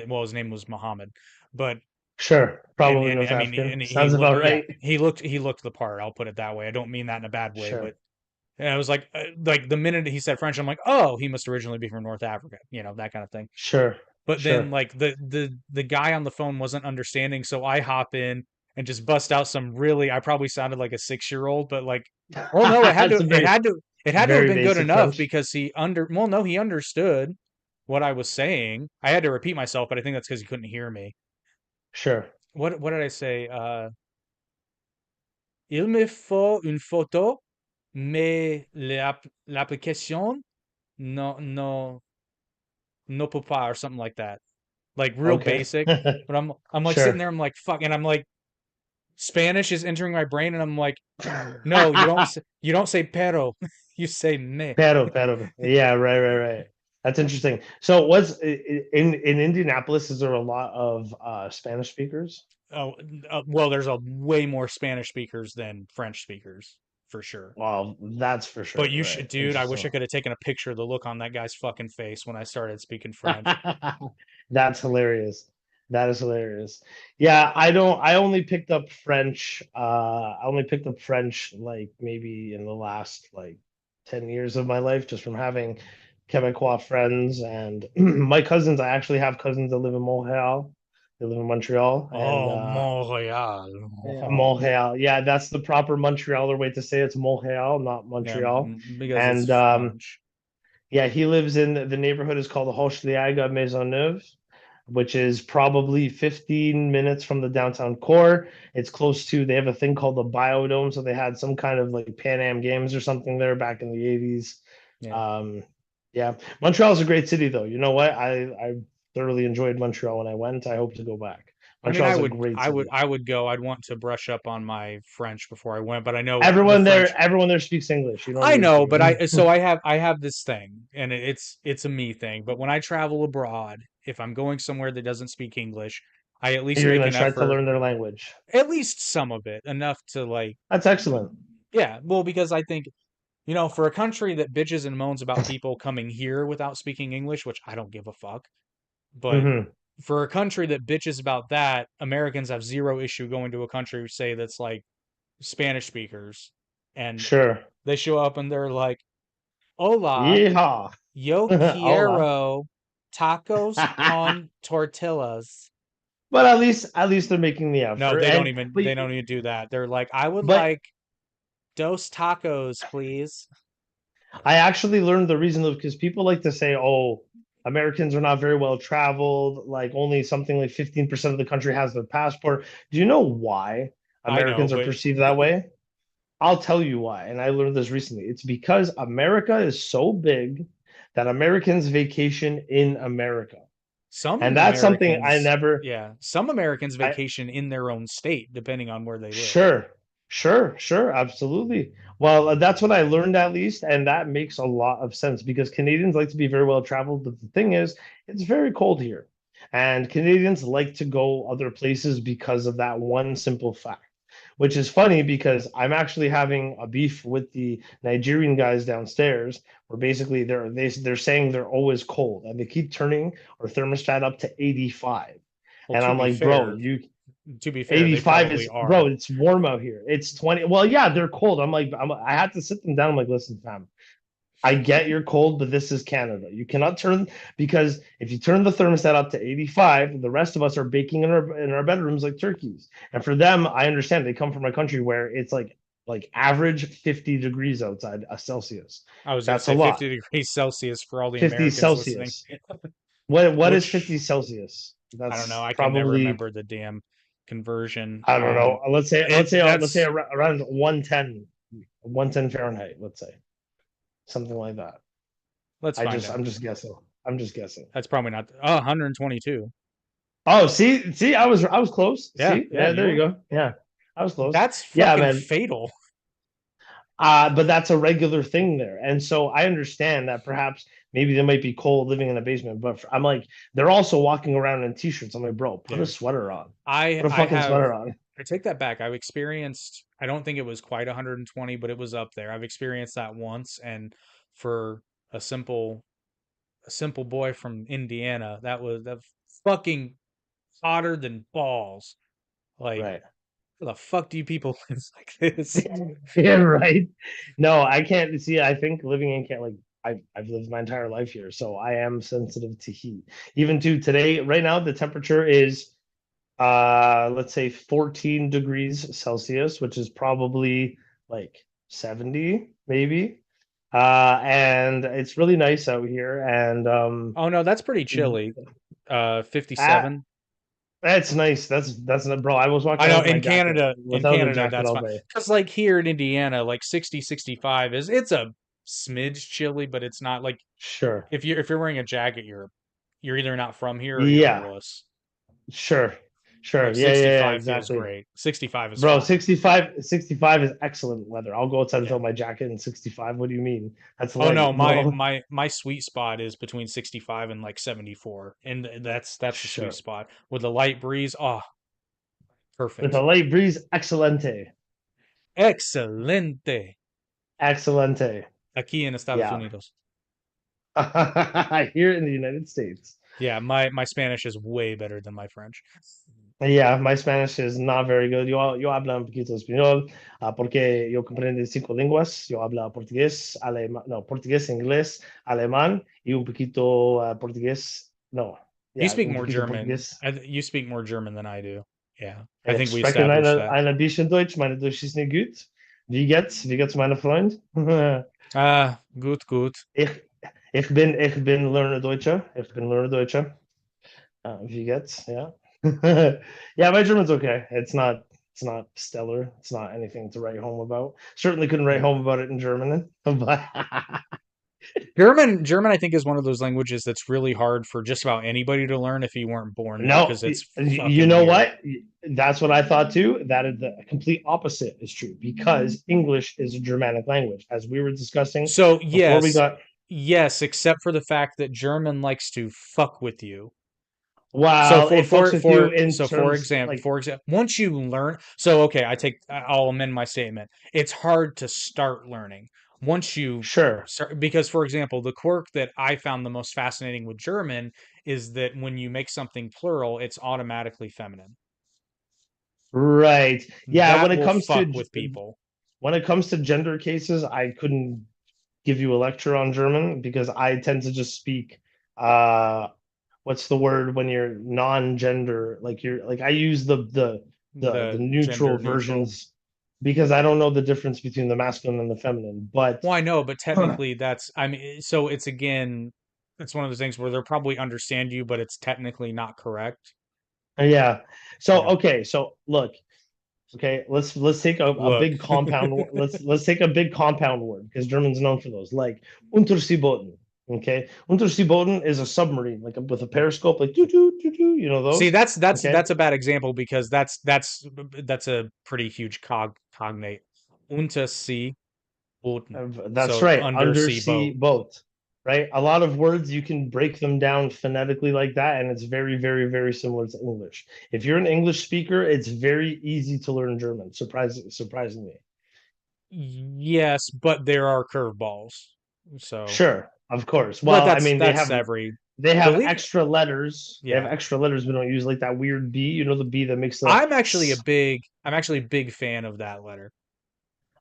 S1: well his name was Muhammad. But
S2: Sure, probably
S1: and
S2: North
S1: I mean
S2: African.
S1: and he
S2: Sounds
S1: looked
S2: about
S1: yeah,
S2: right.
S1: he looked the part. I'll put it that way. I don't mean that in a bad way, but
S2: Sure,
S1: and I was like the minute he said French, I'm like, "Oh, he must originally be from North Africa." That kind of thing.
S2: sure,
S1: But then
S2: sure.
S1: like the guy on the phone wasn't understanding, so I hop in and just bust out some really, I probably sounded like a 6-year-old, but like, well, no,
S2: It's a
S1: it had to have
S2: very
S1: been good
S2: basic
S1: enough
S2: French.
S1: because well, no, he understood what I was saying. I had to repeat myself, but I think that's because he couldn't hear me.
S2: Sure.
S1: What did I say? Il me faut une photo, mais l'application no peut pas, or something like that. Like real
S2: Okay.
S1: basic. But I'm like sitting
S2: Sure.
S1: there, I'm like, fuck, and I'm like, Spanish is entering my brain, and I'm like, no, you don't say pero, you say me.
S2: Pero. Yeah, right. That's interesting. So in Indianapolis, is there a lot of Spanish speakers?
S1: Oh, well, there's a way more Spanish speakers than French speakers for sure.
S2: Well, that's for
S1: But
S2: sure,
S1: you
S2: right.
S1: should, dude. I wish
S2: Interesting.
S1: I could have taken a picture of the look on that guy's fucking face when I started speaking French.
S2: That's hilarious. That is hilarious. Yeah, I only picked up French. I only picked up French like maybe in the last like 10 years of my life, just from having Quebecois friends and my cousins. I actually have cousins that live in Montreal. They live in Montreal, and
S1: Oh, Montreal.
S2: yeah, Montreal. Yeah, that's the proper Montrealer way to say it. It's Montreal, not
S1: Yeah,
S2: Montreal.
S1: because it's
S2: And
S1: French.
S2: yeah, he lives in the neighborhood is called Hochelaga Maisonneuve, which is probably 15 minutes from the downtown core. It's close to, they have a thing called the Biodome. So they had some kind of like Pan Am Games or something there back in the 80s.
S1: Yeah.
S2: Um, yeah, Montreal's a great city though. You know what? I thoroughly enjoyed Montreal when I went. I hope to go back.
S1: I mean,
S2: Montreal's a great city.
S1: I would go. I'd want to brush up on my French before I went, but I know the French.
S2: Everyone there speaks English. You don't
S1: I
S2: need
S1: know, but
S2: to.
S1: I have this thing, and it's a me thing. But when I travel abroad, if I'm going somewhere that doesn't speak English, I at least
S2: You're
S1: make
S2: gonna
S1: an
S2: try to
S1: effort,
S2: learn their language.
S1: at least some of it, enough to like,
S2: That's excellent.
S1: yeah. Well, because I think, for a country that bitches and moans about people coming here without speaking English, which I don't give a fuck, but
S2: Hmm.
S1: for a country that bitches about that, Americans have zero issue going to a country, say, that's like Spanish speakers, and
S2: Sure.
S1: they show up and they're like, "Hola,
S2: Yeehaw.
S1: yo
S2: Hola.
S1: quiero tacos con tortillas."
S2: But at least they're making the
S1: No,
S2: effort. And
S1: they don't even do that. They're like, "I would
S2: but
S1: like dos tacos, please."
S2: I actually learned the reason because people like to say, "Oh, Americans are not very well traveled. Like only something like 15% of the country has their passport." Do you know why
S1: I know,
S2: Americans are
S1: but
S2: perceived that way? I'll tell you why, and I learned this recently. It's because America is so big that Americans vacation in America. And that's something I never
S1: Some Americans
S2: I
S1: vacation in their own state, depending on where they live.
S2: Sure, sure, absolutely. Well, that's what I learned at least, and that makes a lot of sense because Canadians like to be very well traveled, but the thing is, it's very cold here, and Canadians like to go other places because of that one simple fact. Which is funny because I'm actually having a beef with the Nigerian guys downstairs, where basically they're saying they're always cold, and they keep turning our thermostat up to 85,
S1: Well,
S2: and I'm like, bro, you
S1: they
S2: 85
S1: probably
S2: is, bro,
S1: are.
S2: it's warm out here. It's 20. Well, yeah, they're cold. I had to sit them down. I'm like, listen, fam, I get you're cold, but this is Canada. You cannot turn, because if you turn the thermostat up to 85, the rest of us are baking in our bedrooms like turkeys. And for them, I understand they come from a country where it's like average 50 degrees outside a Celsius.
S1: I was going to
S2: That's a
S1: say
S2: lot.
S1: 50 degrees Celsius for all the
S2: 50
S1: Americans listening,
S2: Celsius. What is
S1: which
S2: 50 Celsius?
S1: I don't know.
S2: That's
S1: I can never
S2: probably,
S1: remember the damn conversion.
S2: I don't know. Let's say
S1: That's
S2: around 110 Fahrenheit, let's say. Something like that.
S1: Let's find
S2: I'm
S1: out.
S2: just guessing. I'm just guessing.
S1: That's probably not. Oh, 122.
S2: Oh, see, I was close.
S1: Yeah,
S2: See,
S1: yeah,
S2: yeah,
S1: you
S2: there you
S1: were.
S2: go. Yeah, I was close.
S1: That's
S2: Yeah,
S1: fucking
S2: man.
S1: fatal.
S2: But that's a regular thing there, and so I understand that perhaps maybe they might be cold living in a basement. But I'm like, they're also walking around in t-shirts. I'm like, bro, put a
S1: Dude,
S2: sweater on.
S1: I
S2: Put a
S1: I
S2: fucking
S1: have
S2: sweater on.
S1: I take that back. I've experienced, I don't think it was quite 120, but it was up there. I've experienced that once, and for a simple a simple boy from Indiana, that fucking hotter than balls. Like,
S2: Right.
S1: how the fuck do you people live like this?
S2: Yeah, right. No, I can't see. I think living in can't like I've lived my entire life here, so I am sensitive to heat. Even to today, right now, the temperature is let's say 14 degrees Celsius, which is probably like 70 maybe. And it's really nice out here. And
S1: Oh no, that's pretty chilly.
S2: uh,
S1: 57.
S2: that's nice. That's bro. I was
S1: I
S2: walking
S1: know
S2: around with my jacket
S1: In
S2: without a
S1: Canada
S2: jacket
S1: that's
S2: all
S1: fine.
S2: day.
S1: Cuz like here in Indiana like 60 65 is it's a smidge chilly, but it's not like
S2: Sure.
S1: if you're wearing a jacket you're either not from here or you're a
S2: Yeah,
S1: wuss.
S2: sure. Sure.
S1: Like
S2: Yeah,
S1: 65 feels
S2: exactly.
S1: great. 65 is
S2: Bro,
S1: fine.
S2: 65 is excellent weather. I'll go outside
S1: Yeah.
S2: without my jacket in 65. What do you mean? That's
S1: Oh no,
S2: light, bro.
S1: my sweet spot is between 65 and like 74. And that's the sweet
S2: Sure.
S1: spot with the light breeze. Oh,
S2: With
S1: perfect.
S2: a light breeze, excelente.
S1: Excelente.
S2: Excelente.
S1: Aquí en Estados
S2: Yeah.
S1: Unidos.
S2: Here in the United States.
S1: Yeah, my Spanish is way better than my French.
S2: Yeah, my Spanish is not very good. Yo hablo un poquito español, porque yo comprendo 5 lenguas. Yo hablo portugués, alemán, no, portugués, inglés, alemán y un poquito portugués. No,
S1: You
S2: yeah,
S1: speak
S2: un
S1: more
S2: poquito
S1: German.
S2: portugués.
S1: You speak more German than I do. Yeah, I
S2: Ich
S1: think we
S2: spreche
S1: established that.
S2: eine bisschen Deutsch. Meine Deutsch ist nicht gut. Wie geht's? Wie geht's, meine Freund?
S1: Ah, gut, gut.
S2: Ich, ich bin Learner Deutsche. Ich bin Learner Deutsche. Wie geht's? Yeah. Yeah, my German's okay. It's not stellar. It's not anything to write home about. Certainly couldn't write
S1: Yeah.
S2: home about it in German, but
S1: German I think is one of those languages that's really hard for just about anybody to learn if you weren't born there
S2: no,
S1: because it's
S2: you
S1: fucking
S2: know
S1: weird.
S2: what? That's what I thought too. That is the complete opposite is true because English is a Germanic language, as we were discussing
S1: So,
S2: before we
S1: yes,
S2: got.
S1: yes, except for the fact that German likes to fuck with you. So
S2: Well, it fucks with you in terms like
S1: for example, once you learn, so okay, I'll amend my statement. It's hard to start learning. Once you
S2: sure,
S1: start, because for example, the quirk that I found the most fascinating with German is that when you make something plural, it's automatically feminine.
S2: right? Yeah,
S1: That will fuck with people.
S2: when it comes to gender cases, I couldn't give you a lecture on German because I tend to just speak what's the word when you're non-gender, like you're like I use the
S1: The gender
S2: neutral
S1: neutral.
S2: versions because I don't know the difference between the masculine and the feminine. But
S1: Well, I know, but technically that's, I mean, so it's again, it's one of those things where they'll probably understand you, but it's technically not correct.
S2: yeah. So
S1: Yeah.
S2: okay, so look, okay, let's take a
S1: Look.
S2: big compound. Let's take a big compound word because German's known for those, like Unterseeboden. Okay, Unterseeboden is a submarine, like with a periscope, like doo doo doo doo. You know
S1: See,
S2: those? Okay,
S1: that's a bad example because that's a pretty huge cognate. Untersee Boden.
S2: That's
S1: So
S2: right,
S1: undersea
S2: undersea
S1: boat.
S2: boat. Right, a lot of words you can break them down phonetically like that, and it's very, very, very similar to English. If you're an English speaker, it's very easy to learn German. Surprisingly.
S1: Yes, but there are curveballs. So,
S2: Sure, of course.
S1: but
S2: Well, I mean,
S1: that's every
S2: they have
S1: believe
S2: extra letters. They have
S1: yeah.
S2: extra letters we don't use, like that weird B. You know, the B that makes the.
S1: I'm actually a big fan of that letter.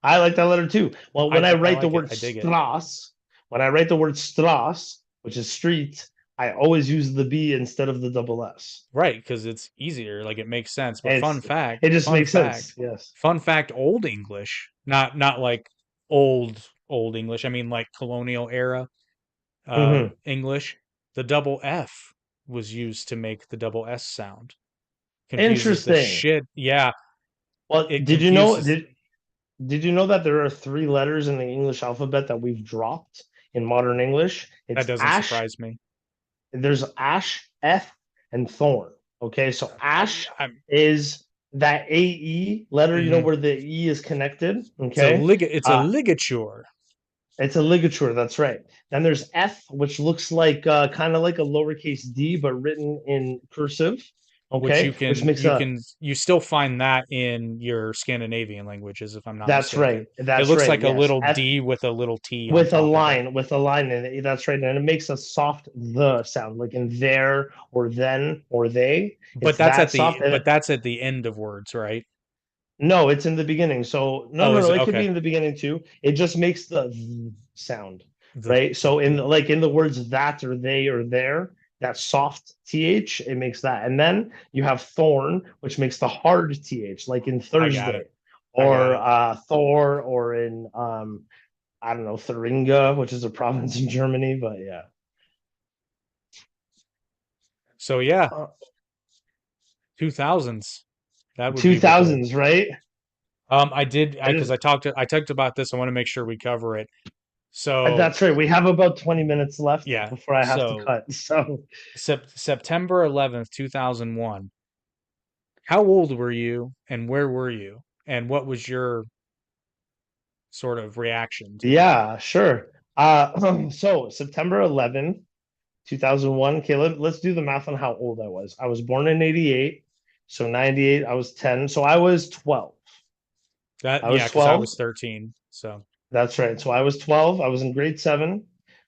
S2: I like that letter too. Well, when I
S1: I
S2: write the
S1: like it.
S2: word
S1: I dig it.
S2: Strasse, when I write the word Strasse, which is street, I always use the B instead of the double S.
S1: Right, because it's easier, like it makes sense. But
S2: It just makes sense. Yes.
S1: fun fact, Old English, not like old English. I mean like colonial era
S2: Hmm.
S1: English. The double F was used to make the double S sound. Confuses the
S2: Interesting.
S1: shit. Yeah,
S2: Well,
S1: it confuses.
S2: did you know that there are 3 letters in the English alphabet that we've dropped in modern English?
S1: That
S2: It's
S1: doesn't
S2: Ash,
S1: surprise me.
S2: there's Ash, F, and Thorn. Okay, so Ash
S1: I'm
S2: is that AE letter,
S1: mhm.
S2: where the E is connected. Okay.
S1: It's a
S2: Uh,
S1: ligature,
S2: it's a ligature, that's right. Then there's F, which looks like kind of like a lowercase d, but written in cursive.
S1: which
S2: Okay, which makes
S1: you still find that in your Scandinavian languages, if I'm not
S2: that's right.
S1: mistaken. It
S2: That's
S1: looks
S2: right.
S1: like a
S2: Yes.
S1: little
S2: F
S1: D with a little T on
S2: with a line in it. That's right. And it makes a soft the sound, like in there or then or they. It's that soft. And
S1: but that's at the end of words, right?
S2: no, it's in the beginning. So no,
S1: Oh,
S2: no,
S1: is
S2: no.
S1: it
S2: It could be
S1: okay?
S2: in the beginning too. It just makes the sound,
S1: The
S2: right? So in the words that or they or there, that soft th, it makes that. And then you have thorn, which makes the hard th, like in
S1: I got it.
S2: Thursday,
S1: I got
S2: or
S1: it.
S2: Thor, or in I don't know, Thuringia, which is a province in Germany. But yeah,
S1: So yeah,
S2: uh,
S1: 2000s. That would
S2: two
S1: be the goal.
S2: thousands, right?
S1: I did
S2: I
S1: because
S2: just
S1: I talked about this. I want to make sure we cover it. So
S2: that's right. We have about 20 minutes left
S1: yeah.
S2: before I have to
S1: So
S2: cut. So
S1: September 11th, 2001. How old were you and where were you? And what was your sort of reaction to it?
S2: yeah, sure. So September 11th, 2001. Okay, let's do the math on how old I was. I was born in 88. So 98, I was 10. So I was 12.
S1: That
S2: I
S1: yeah,
S2: was
S1: because I
S2: 12.
S1: was 13. So
S2: That's right. So I was 12. I was in grade seven.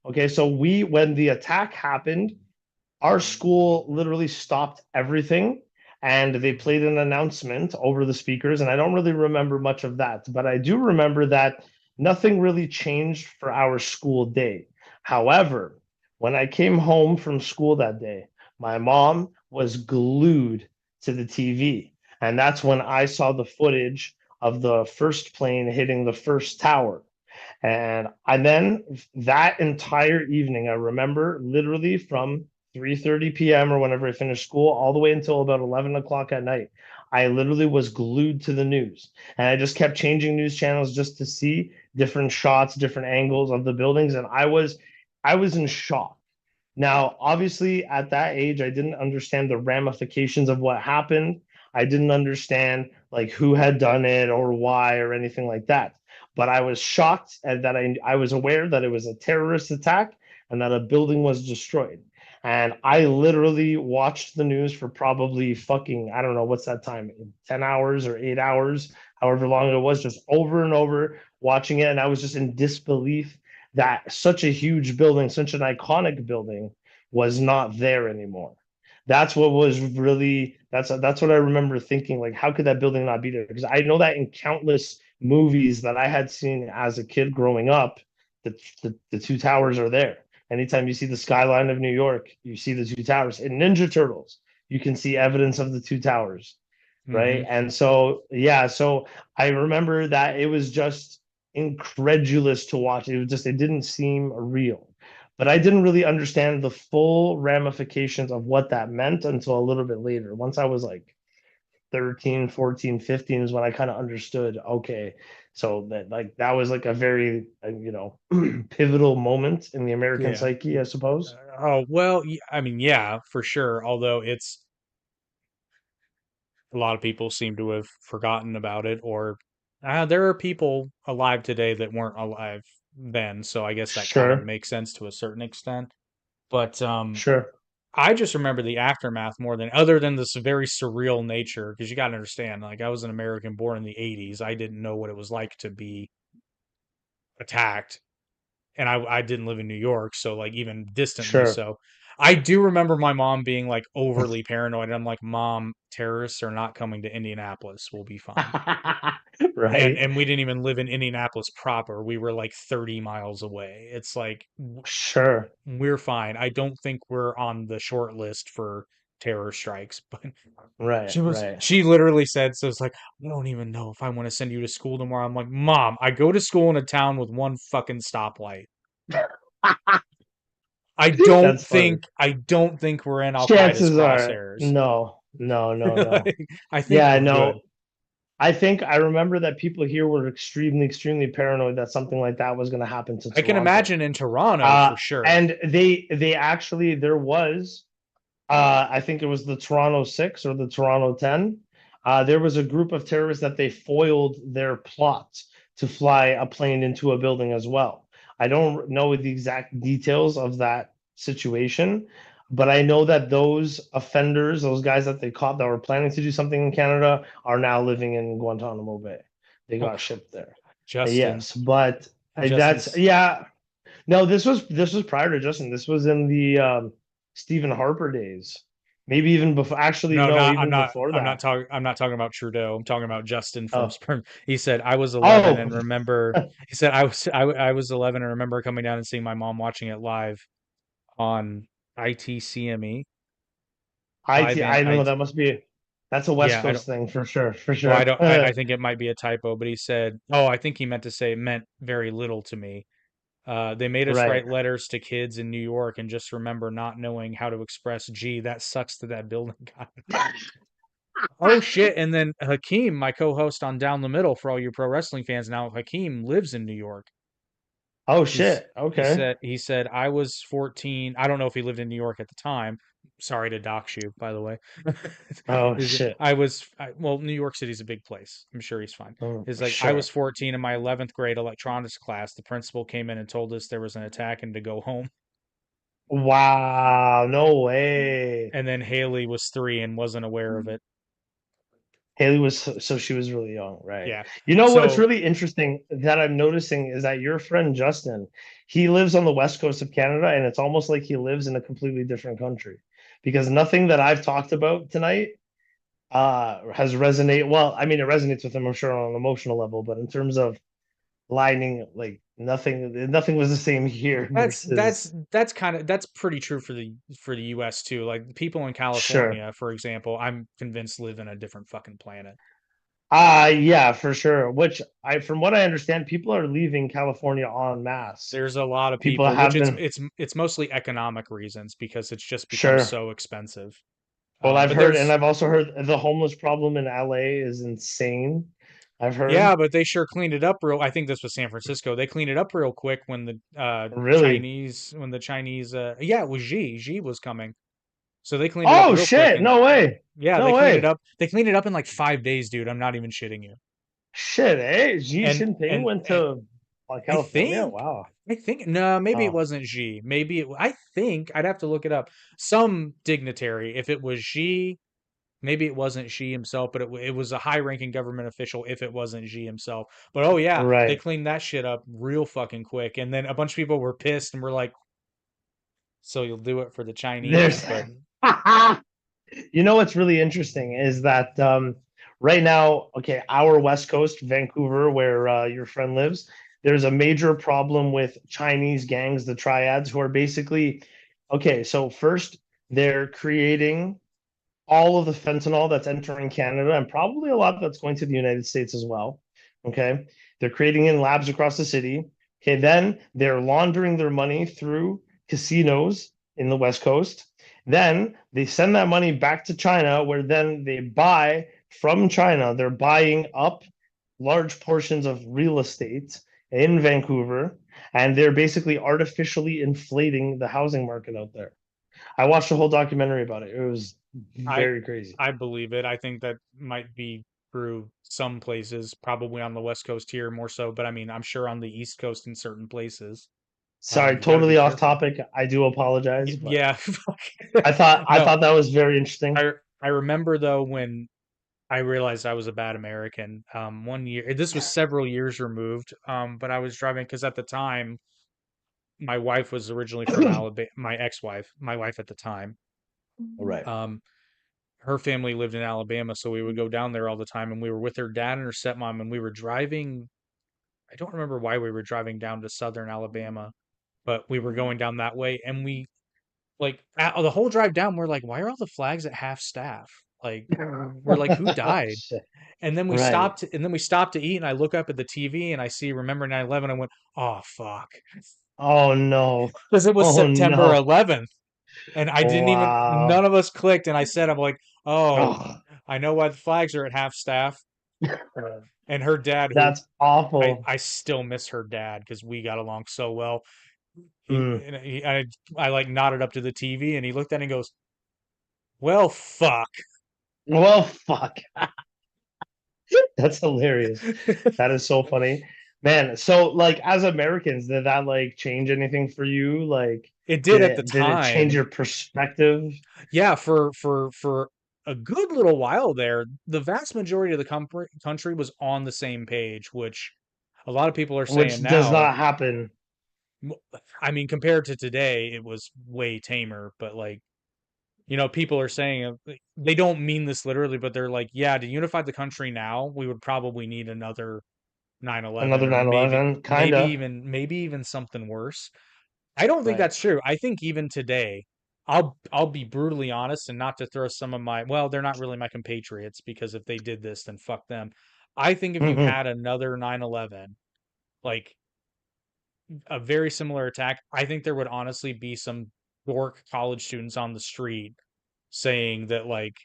S2: Okay, so when the attack happened, our school literally stopped everything and they played an announcement over the speakers. And I don't really remember much of that, but I do remember that nothing really changed for our school day. However, when I came home from school that day, my mom was glued to the TV. And that's when I saw the footage of the first plane hitting the first tower. And then that entire evening, I remember literally from 3:30 p.m. or whenever I finished school, all the way until about 11 o'clock at night. I literally was glued to the news. And I just kept changing news channels just to see different shots, different angles of the buildings. And I was in shock. Now, obviously, at that age, I didn't understand the ramifications of what happened. I didn't understand like who had done it or why or anything like that. But I was shocked at that I was aware that it was a terrorist attack and that a building was destroyed. And I literally watched the news for probably fucking, I don't know, what's that time, 10 hours or 8 hours, however long it was, just over and over watching it. And I was just in disbelief that such a huge building, such an iconic building, was not there anymore. That's what was really that's what I remember thinking. Like, how could that building not be there? Because I know that in countless movies that I had seen as a kid growing up, the two towers are there. Anytime you see the skyline of New York, you see the two towers. In Ninja Turtles, you can see evidence of the two towers, right?
S1: hmm
S2: And so, yeah, so I remember that it was just incredulous to watch. It didn't seem real. But I didn't really understand the full ramifications of what that meant until a little bit later. Once I was like 13, 14, 15 is when I kind of understood, okay, so that was like a very pivotal moment in the American
S1: Yeah.
S2: psyche, I suppose.
S1: Oh, well, I mean, yeah, for sure. Although it's a lot of people seem to have forgotten about it, or there are people alive today that weren't alive then. So I guess that kind of
S2: Sure,
S1: makes sense to a certain extent. But
S2: sure.
S1: I just remember the aftermath more than other than this very surreal nature, because you got to understand, like I was an American born in the 80s. I didn't know what it was like to be attacked, and I didn't live in New York, so like even distantly.
S2: Sure.
S1: So I do remember my mom being like overly paranoid. And I'm like, Mom, terrorists are not coming to Indianapolis. We'll be fine. And
S2: Right.
S1: we didn't even live in Indianapolis proper. We were like 30 miles away. It's like
S2: Sure.
S1: we're fine. I don't think we're on the short list for terror strikes, but
S2: Right, right.
S1: she literally said, so it's like, I don't even know if I want to send you to school tomorrow. I'm like, Mom, I go to school in a town with one fucking stoplight.
S2: That's funny.
S1: I don't think we're in Al Qaeda's
S2: Chances are,
S1: crosshairs.
S2: no, no, no, no.
S1: Like, I think
S2: Yeah,
S1: we're good.
S2: no. I remember that people here were extremely, extremely paranoid that something like that was going to happen to
S1: I can
S2: Toronto.
S1: imagine in Toronto for sure.
S2: And they actually there was I think it was the Toronto Six or the Toronto 10. There was a group of terrorists that they foiled their plot to fly a plane into a building as well. I don't know the exact details of that situation, but I know that those offenders, those guys that they caught that were planning to do something in Canada, are now living in Guantanamo Bay. They got shipped there.
S1: Justin,
S2: Yes, but that's
S1: Justin's
S2: yeah. No, this was prior to Justin. This was in the Stephen Harper days. Maybe even before. Actually,
S1: no,
S2: no,
S1: not
S2: even before that.
S1: I'm not talking about Trudeau. I'm talking about Justin from
S2: Oh,
S1: Spring. He said I was 11
S2: oh,
S1: and remember he said I was 11 and remember coming down and seeing my mom watching it live on ITCME,
S2: IT,
S1: Five-inch
S2: I don't know.
S1: IT.
S2: That must be, that's a West
S1: Yeah, I don't.
S2: Coast thing for sure. For
S1: Well, I
S2: sure.
S1: don't. I think it might be a typo, but he said, "Oh, I think he meant to say it meant very little to me." They made us
S2: Right.
S1: write letters to kids in New York, and just remember not knowing how to express "Gee, that sucks" to that building guy. Oh shit! And then Hakeem, my co-host on Down the Middle, for all you pro wrestling fans now, Hakeem lives in New York.
S2: Oh
S1: He's
S2: shit.
S1: he
S2: Okay.
S1: said he said I was 14. I don't know if he lived in New York at the time. Sorry to dox you, by the way.
S2: Oh
S1: Is
S2: shit.
S1: well, New York City's a big place. I'm sure he's fine.
S2: Oh,
S1: He's like, I was
S2: sure.
S1: 14 in my 11th grade electronics class. The principal came in and told us there was an attack and to go home.
S2: Wow. No way.
S1: And then Haley was 3 and wasn't aware of it.
S2: Haley was so she was really young, right?
S1: Yeah.
S2: You know what's
S1: So
S2: really interesting that I'm noticing is that your friend Justin, he lives on the west coast of Canada, and it's almost like he lives in a completely different country because nothing that I've talked about tonight has resonated. Well, I mean, it resonates with him, I'm sure, on an emotional level, but in terms of lining, like nothing was the same here
S1: That's
S2: versus
S1: that's kind of that's pretty true for the US too. Like the people in
S2: sure.
S1: California, for example, I'm convinced live in a different fucking planet.
S2: Yeah, for sure. Which from what I understand, people are leaving California en masse.
S1: There's a lot of
S2: People
S1: people, which
S2: have been,
S1: it's mostly economic reasons because it's just become
S2: sure.
S1: so expensive.
S2: Well, I've
S1: But
S2: heard, and
S1: there's
S2: I've also heard the homeless problem in LA is insane. I've heard.
S1: yeah, but they sure cleaned it up real. I think this was San Francisco. They cleaned it up real quick when the
S2: Really?
S1: Chinese yeah, it was Xi was coming. So they cleaned it up
S2: Oh
S1: real quick
S2: shit!
S1: and
S2: No way!
S1: yeah, they
S2: No
S1: cleaned it
S2: way!
S1: up. They cleaned it up in like 5 days, dude. I'm not even shitting you.
S2: Shit! Eh? Xi
S1: And
S2: Jinping
S1: and
S2: went to
S1: I
S2: California.
S1: think
S2: Wow.
S1: I think no, maybe it
S2: Oh,
S1: wasn't Xi. Maybe I think I'd have to look it up. Some dignitary. If it was Xi, maybe it wasn't Xi himself, but it was a high-ranking government official. If it wasn't Xi himself, but oh yeah, they
S2: right.
S1: cleaned that shit up real fucking quick. And then a bunch of people were pissed and were like, "So you'll do it for the Chinese?"
S2: There's.
S1: But
S2: You know what's really interesting is that right now, okay, our West Coast, Vancouver, where your friend lives, there's a major problem with Chinese gangs, the triads, who are basically okay. So first, they're creating all of the fentanyl that's entering Canada and probably a lot that's going to the United States as well. Okay. They're creating in labs across the city. Okay. Then they're laundering their money through casinos in the West Coast. Then they send that money back to China, where then they buy from China. They're buying up large portions of real estate in Vancouver, and they're basically artificially inflating the housing market out there. I watched a whole documentary about it. It was
S1: I
S2: very crazy.
S1: I believe it. I think that might be true some places, probably on the West Coast here more so, but I mean, I'm sure on the East Coast in certain places.
S2: Sorry,
S1: You got to be
S2: totally off
S1: careful.
S2: topic. I do apologize, but
S1: Yeah.
S2: I
S1: No,
S2: thought that was very interesting.
S1: I remember though when I realized I was a bad American. One year, this was several years removed. But I was driving because at the time my wife was originally from Alabama. My ex-wife, my wife at the time,
S2: All right.
S1: um, her family lived in Alabama, so we would go down there all the time. And we were with her dad and her stepmom, and we were driving. I don't remember why we were driving down to southern Alabama, but we were going down that way, and we like the whole drive down. We're like, why are all the flags at half staff? Like, we're like, who died?
S2: Shit. Right.
S1: And then we stopped to eat, and I look up at the TV and I see Remember 9/11. I went, "Oh fuck."
S2: Oh no.
S1: Because it was
S2: Oh
S1: September
S2: no.
S1: 11th and I didn't even
S2: Wow.
S1: none of us clicked and I said I'm like, "Oh,
S2: Oh,
S1: I know why the flags are at half staff." And her dad who
S2: that's awful.
S1: I still miss her dad because we got along so well.
S2: Mm.
S1: I like nodded up to the TV and he looked at it and goes, "Well, fuck."
S2: Well, fuck. That's hilarious. That is so funny. Man, so like as Americans, did that like change anything for you? Like
S1: It did at the
S2: did it change
S1: time.
S2: your perspective?
S1: Yeah, for a good little while there, the vast majority of the country was on the same page, which a lot of people are saying
S2: Which does
S1: now.
S2: not happen.
S1: m- I mean, compared to today, it was way tamer. But like, people are saying they don't mean this literally, but they're like, yeah, to unify the country now, we would probably need another 9/11,
S2: Another
S1: or
S2: 9/11, kinda.
S1: maybe even something worse. I don't think
S2: Right.
S1: that's true. I think even today. I'll be brutally honest, and not to throw some of my, well, they're not really my compatriots, because if they did this, then fuck them. I think if you
S2: Mhm.
S1: had another 9/11, like a very similar attack, I think there would honestly be some dork college students on the street saying that, like,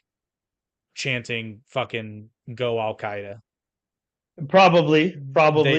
S1: chanting fucking "Go Al Qaeda." They
S2: Probably,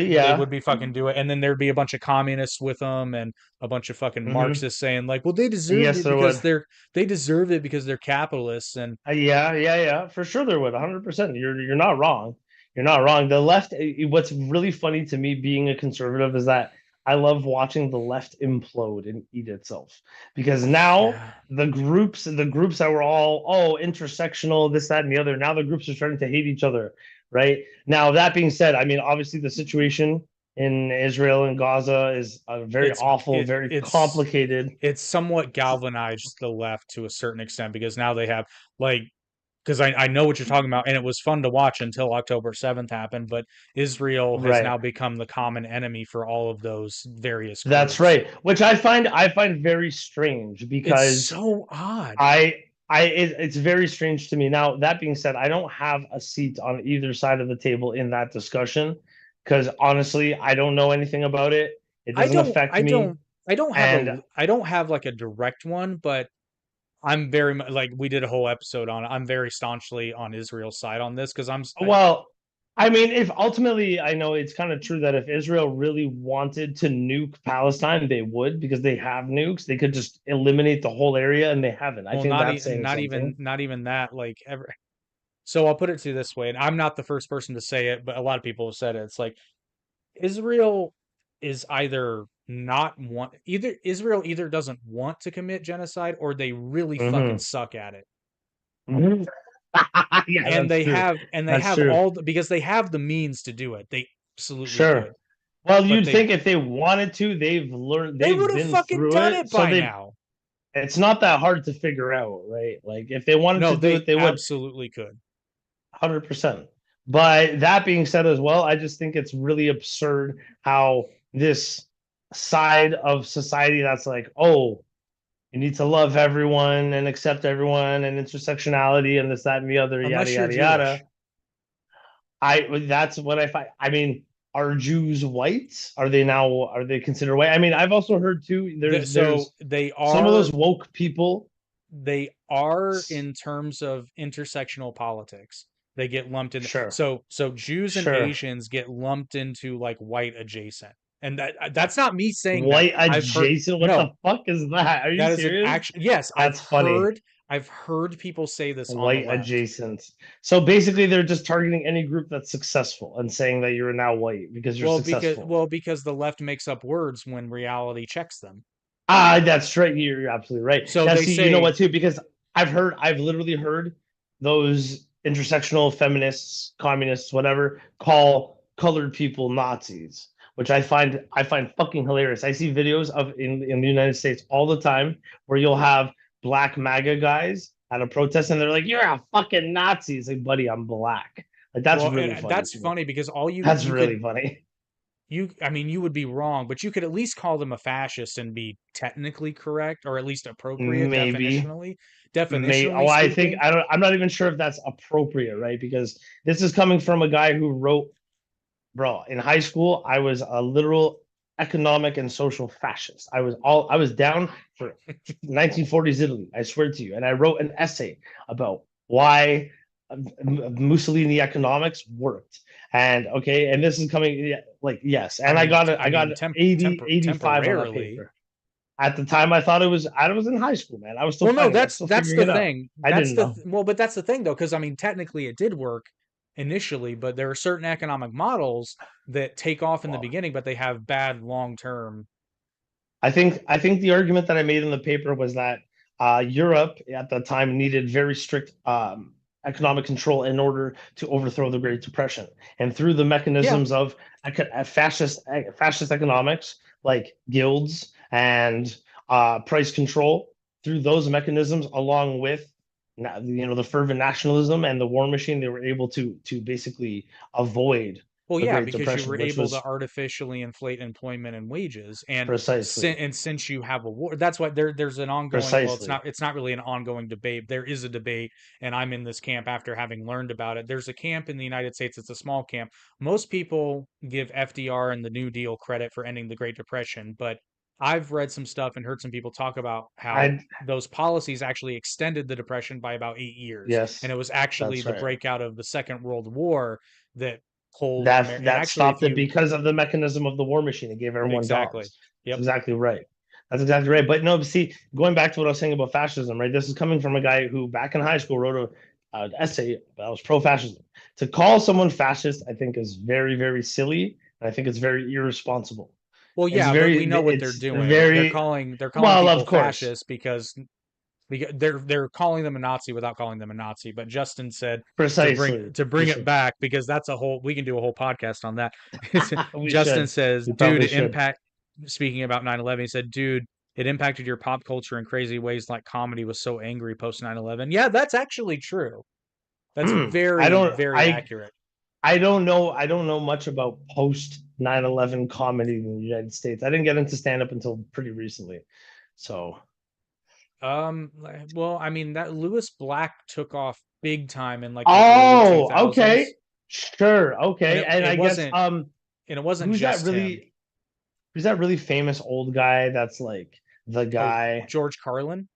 S1: they
S2: yeah.
S1: would be fucking do it, and then there'd be a bunch of communists with them, and a bunch of fucking
S2: Hmm.
S1: Marxists saying like, "Well, they deserved
S2: Yes,
S1: it
S2: there
S1: because
S2: would.
S1: they're capitalists." And
S2: Yeah. For sure, there would. 100%. You're not wrong. You're not wrong. The left. What's really funny to me, being a conservative, is that I love watching the left implode and eat itself, because now
S1: yeah,
S2: the groups that were all intersectional, this, that, and the other. Now the groups are starting to hate each other. Right now, that being said, I mean, obviously the situation in Israel and Gaza is very
S1: it's
S2: awful,
S1: it
S2: very complicated.
S1: it's somewhat galvanized the left to a certain extent, because now they have, like, because I know what you're talking about, and it was fun to watch until October 7th happened, but Israel has
S2: Right.
S1: now become the common enemy for all of those various
S2: That's
S1: groups.
S2: right, which I find very strange,
S1: It's
S2: because
S1: so odd.
S2: it's very strange to me. Now, that being said, I don't have a seat on either side of the table in that discussion, because honestly, I don't know anything about it. It
S1: I
S2: doesn't
S1: don't
S2: affect
S1: I
S2: me.
S1: don't I don't have
S2: And
S1: a I don't have like a direct one, but I'm very much like, we did a whole episode on it. I'm very staunchly on Israel's side on this, because
S2: well, I mean, if ultimately, I know it's kind of true that if Israel really wanted to nuke Palestine, they would, because they have nukes. They could just eliminate the whole area, and they haven't. I
S1: well,
S2: think that's saying something.
S1: not even that, like, ever. So I'll put it to you this way, and I'm not the first person to say it, but a lot of people have said it. It's like, Israel is either not want either Israel either doesn't want to commit genocide, or they really fucking
S2: Hmm.
S1: suck at it.
S2: Mhm. Yeah,
S1: And
S2: that's true.
S1: they
S2: That's
S1: have
S2: true.
S1: all the, because they have the means to do it. They absolutely
S2: Sure.
S1: could.
S2: Well,
S1: But
S2: you'd think if they wanted to,
S1: they
S2: they've
S1: would have
S2: been
S1: fucking
S2: through
S1: done
S2: it,
S1: it
S2: so
S1: by
S2: they
S1: now.
S2: it's not that hard to figure out, right? Like if they wanted
S1: No,
S2: to do
S1: they
S2: it, they would,
S1: absolutely could.
S2: 100%. But that being said as well, I just think it's really absurd how this side of society that's like, oh, you need to love everyone and accept everyone and intersectionality and this, that, and the other, yada,
S1: Unless you're
S2: yada,
S1: Jewish.
S2: yada. That's what I find. I mean, are Jews white? Are they considered white? I mean, I've also heard too.
S1: So
S2: There's some of those woke people.
S1: they are in terms of intersectional politics. They get lumped in.
S2: Sure,
S1: So Jews and
S2: sure.
S1: Asians get lumped into like white adjacent. And that's not me saying that.
S2: White
S1: I've heard,
S2: adjacent. What the
S1: no,
S2: fuck is that? Are you
S1: that is an
S2: serious?
S1: action. Yes,
S2: That's funny.
S1: I've heard people say this on the
S2: White
S1: left.
S2: adjacent. So basically, they're just targeting any group that's successful and saying that you're now white because you're successful.
S1: Because the left makes up words when reality checks them.
S2: That's right. You're absolutely right.
S1: So
S2: Now,
S1: they
S2: see, you know
S1: say,
S2: what, too? Because I've literally heard those intersectional feminists, communists, whatever, call colored people Nazis, which I find fucking hilarious. I see videos of in the United States all the time where you'll have black MAGA guys at a protest and they're like, "You're a fucking Nazi." It's like, buddy, I'm black. Like that's
S1: well,
S2: really funny
S1: that's
S2: to me.
S1: funny, because
S2: That's really funny.
S1: I mean, you would be wrong, but you could at least call them a fascist and be technically correct, or at least appropriate
S2: Maybe.
S1: definitionally
S2: I think
S1: speaking.
S2: I'm not even sure if that's appropriate, right? Because this is coming from a guy who wrote, bro, in high school, I was a literal economic and social fascist. I was down for 1940s Italy, I swear to you. And I wrote an essay about why Mussolini economics worked. And okay, and this is coming, yeah, like, yes. And
S1: I
S2: I got
S1: mean,
S2: 80 85 on that
S1: temporarily.
S2: paper. At the time, I was in high school, man. I was still
S1: Well, no,
S2: finding, I was still
S1: that's
S2: figuring
S1: the
S2: it out.
S1: thing.
S2: I didn't know.
S1: But that's the thing though, because I mean, technically it did work initially, but there are certain economic models that take off in the
S2: Well,
S1: beginning, but they have bad long term.
S2: I think the argument that I made in the paper was that Europe at the time needed very strict economic control in order to overthrow the Great Depression, and through the
S1: Yeah,
S2: mechanisms of fascist economics, like guilds and price control, through those mechanisms, along with the fervent nationalism and the war machine, they were able to basically avoid.
S1: Well,
S2: the
S1: yeah,
S2: Great
S1: because you
S2: Depression,
S1: were
S2: which
S1: able to
S2: was
S1: artificially inflate employment and wages, and
S2: precisely,
S1: since you have a war, that's why there's an ongoing. Well,
S2: precisely.
S1: it's not really an ongoing debate. There is a debate, and I'm in this camp after having learned about it. There's a camp in the United States. It's a small camp. Most people give FDR and the New Deal credit for ending the Great Depression, but I've read some stuff and heard some people talk about how
S2: I
S1: those policies actually extended the Depression by about 8 years, and
S2: Yes,
S1: it was actually
S2: that's
S1: the
S2: right.
S1: breakout of the Second World War that pulled
S2: That
S1: America. And
S2: that
S1: actually, if
S2: stopped it
S1: you
S2: because of the mechanism of the war machine. It gave everyone
S1: exactly,
S2: jobs. That's
S1: yep,
S2: exactly right. That's exactly right. But no, see, going back to what I was saying about fascism, right? This is coming from a guy who, back in high school, wrote an essay that was pro-fascism. To call someone fascist, I think, is very, very silly, and I think it's very irresponsible.
S1: well,
S2: It's
S1: yeah, but
S2: very,
S1: we know what they're
S2: it's
S1: doing.
S2: very
S1: They're calling
S2: well,
S1: people
S2: of course,
S1: fascists because they're calling them a Nazi without calling them a Nazi. But Justin said
S2: precisely.
S1: to bring it back because that's a whole we can do a whole podcast on that.
S2: We
S1: Justin
S2: should.
S1: says,
S2: We
S1: dude,
S2: probably
S1: it
S2: should.
S1: impact. Speaking about 9/11, he said, dude, it impacted your pop culture in crazy ways. Like comedy was so angry post 9/11. Yeah, that's actually true. That's
S2: I
S1: very
S2: don't.
S1: very accurate.
S2: I don't know. I don't know much about post 9/11 comedy in the United States. I didn't get into stand up until pretty recently. So,
S1: Well, I mean that Lewis Black took off big time in like the early
S2: oh,
S1: 2000s,
S2: okay. Sure.
S1: and
S2: Okay. And I guess
S1: it wasn't
S2: who's that
S1: just him.
S2: really who's that really famous old guy that's like the
S1: Oh,
S2: guy?
S1: George Carlin.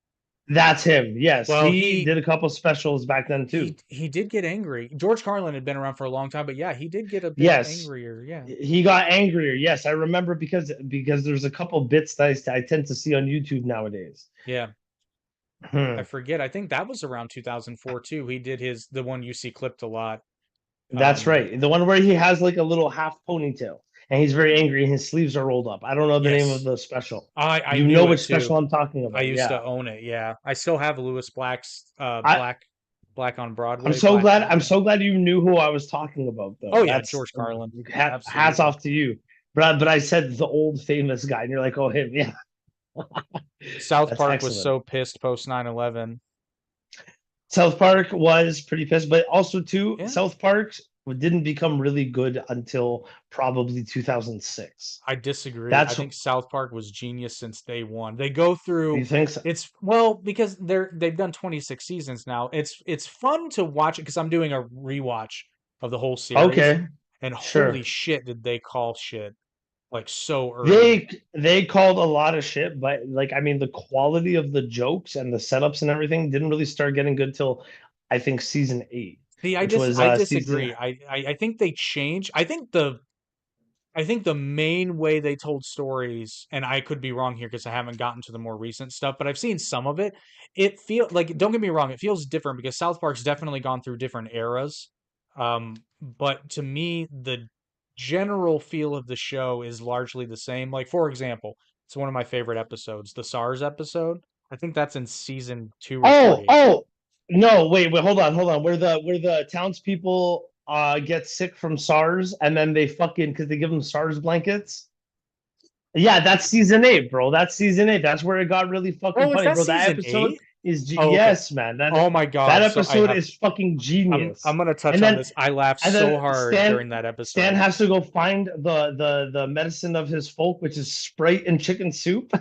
S2: That's him. Yes.
S1: Well,
S2: He did a couple specials back then too.
S1: he did get angry. George Carlin had been around for a long time, but yeah, he did get a bit
S2: Yes.
S1: angrier. Yeah.
S2: He got angrier. Yes, I remember because there's a couple bits that I tend to see on YouTube nowadays.
S1: Yeah. I
S2: Hmm.
S1: forget. I think that was around 2004 too. He did the one you see clipped a lot.
S2: That's
S1: Um,
S2: right. The one where he has like a little half ponytail and he's very angry and his sleeves are rolled up. I don't know the name of
S1: yes.
S2: the special.
S1: I
S2: You know
S1: knew it
S2: which
S1: too.
S2: special I'm talking
S1: I
S2: about.
S1: used
S2: Yeah.
S1: to own it. Yeah. I still have Lewis Black's
S2: I
S1: Black on
S2: I'm
S1: Broadway,
S2: so
S1: Black
S2: glad I'm
S1: Broadway.
S2: so glad you knew who I was talking about though.
S1: Oh yeah,
S2: That's
S1: George Carlin.
S2: hats
S1: Absolutely.
S2: off to you. But I said the old famous guy and you're like, "Oh, him." Yeah.
S1: South
S2: That's
S1: Park was
S2: excellent.
S1: so pissed post 9/11.
S2: South Park was pretty pissed, but also too,
S1: Yeah,
S2: South Park didn't become really good until probably 2006.
S1: I disagree. I
S2: That's
S1: think South Park was genius since day one. They go through
S2: you think so?
S1: it's well because they've done 26 seasons now. It's fun to watch it because I'm doing a rewatch of the whole series,
S2: Okay,
S1: and holy
S2: sure.
S1: shit, did they call shit like so early.
S2: They called a lot of shit, but like I mean the quality of the jokes and the setups and everything didn't really start getting good till I think season 8,
S1: See,
S2: which was
S1: I
S2: season
S1: disagree. I think they changed. I think the main way they told stories, and I could be wrong here because I haven't gotten to the more recent stuff, but I've seen some of it. It feel like don't get me wrong, it feels different because South Park's definitely gone through different eras. But to me, the general feel of the show is largely the same. Like for example, it's one of my favorite episodes, the SARS episode. I think that's in season two or
S2: Oh,
S1: three.
S2: oh, no, wait, hold on. Where the townspeople get sick from SARS and then they fucking because they give them SARS blankets. Yeah, that's season 8, bro. That's season 8. That's where it got really fucking
S1: Oh, is
S2: funny,
S1: that
S2: bro. That
S1: season
S2: episode
S1: eight?
S2: is
S1: Oh, okay.
S2: yes, man. That
S1: Oh my
S2: that
S1: God. So
S2: episode is fucking
S1: I'm
S2: genius.
S1: gonna touch
S2: And
S1: on
S2: then
S1: this. I laughed
S2: and
S1: so
S2: then
S1: hard during that
S2: Stan
S1: episode.
S2: has to go find the medicine of his folk, which is Sprite and chicken soup.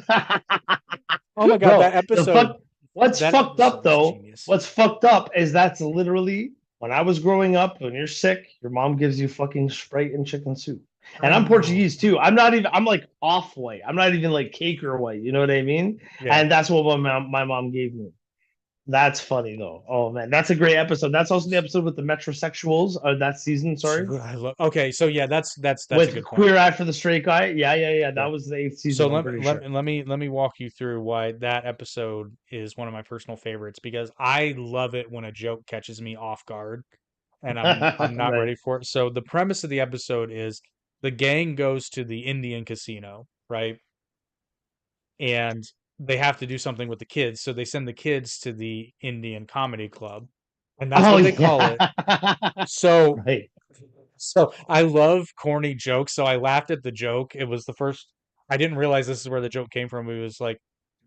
S1: Oh my God,
S2: Bro, what's
S1: that
S2: fucked up
S1: episode was
S2: though?
S1: genius.
S2: What's fucked up is that's literally when I was growing up, when you're sick, your mom gives you fucking Sprite and chicken soup. And
S1: I
S2: I'm
S1: know.
S2: Portuguese too. I'm like off white. I'm not even like cake or white. You know what I mean?
S1: Yeah.
S2: And that's what my mom gave me. That's funny though. Oh man, that's a great episode. That's also the episode with the metrosexuals that season, sorry.
S1: I love, okay, so yeah, that's a
S2: With
S1: good point.
S2: Queer Eye for the Straight Guy. Yeah, yeah, yeah. That
S1: Yeah.
S2: was the eighth
S1: So
S2: season, I'm pretty sure.
S1: let me walk you through why that episode is one of my personal favorites because I love it when a joke catches me off guard and I'm not
S2: Right.
S1: ready for it. So the premise of the episode is the gang goes to the Indian casino, right? And they have to do something with the kids, so they send the kids to the Indian Comedy Club, and that's
S2: Oh
S1: what they call
S2: yeah.
S1: it. So
S2: Right.
S1: so I love corny jokes, so I laughed at the joke. It was the first I didn't realize this is where the joke came from. It was like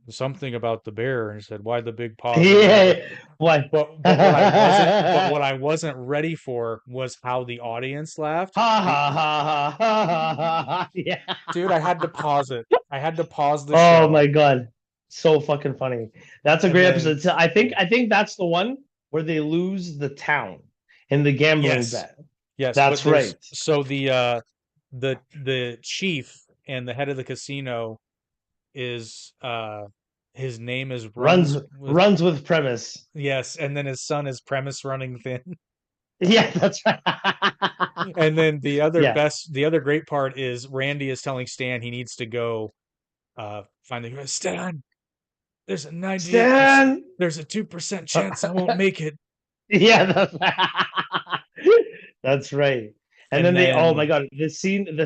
S1: something about the bear, and he said, "Why the big paws and why the."
S2: Yeah. Why?
S1: But
S2: Ha
S1: what I wasn't ready for was how the audience laughed.
S2: ha ha ha ha ha ha. Yeah.
S1: Dude, I had to pause it. I had to pause the
S2: Oh
S1: show,
S2: my God. So fucking funny. That's a
S1: and
S2: great
S1: then
S2: episode. So I think that's the one where they lose the town in the gambling
S1: yes,
S2: bet.
S1: yes, but
S2: That's
S1: there's
S2: right.
S1: so the chief and the head of the casino is his name is
S2: Runs
S1: runs with
S2: runs with premise.
S1: yes, and then his son is premise running thin.
S2: Yeah, that's right.
S1: And then
S2: Yeah.
S1: the other great part is Randy is telling Stan he needs to go find the Stan. There's a 98%,
S2: Stan.
S1: there's a 2% chance I won't make it.
S2: Yeah, that's right. And
S1: And
S2: then they, oh my
S1: then
S2: God, the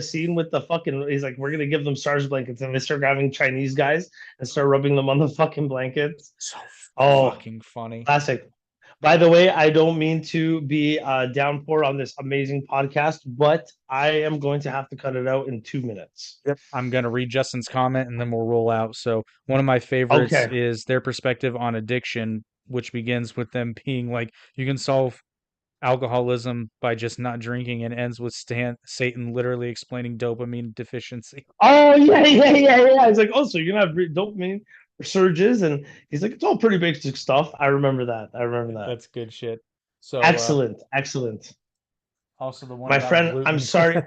S2: scene with the fucking, he's like, we're gonna give them SARS blankets, and they start grabbing Chinese guys and start rubbing them on the fucking blankets.
S1: so
S2: Oh,
S1: fucking funny.
S2: classic. By the way, I don't mean to be downpour on this amazing podcast, but I am going to have to cut it out in 2 minutes.
S1: Yep. I'm gonna read Justin's comment and then we'll roll out. So one of my favorites
S2: Okay.
S1: is their perspective on addiction, which begins with them being like, you can solve alcoholism by just not drinking and ends with Satan literally explaining dopamine deficiency.
S2: Oh yeah, yeah, yeah, yeah. He's like, oh, so you're gonna have dopamine surges, and he's like, it's all pretty basic stuff. I remember that. I remember that.
S1: That's good shit. So
S2: Excellent, excellent.
S1: also the one
S2: My
S1: about
S2: friend, I'm
S1: gluten.
S2: sorry.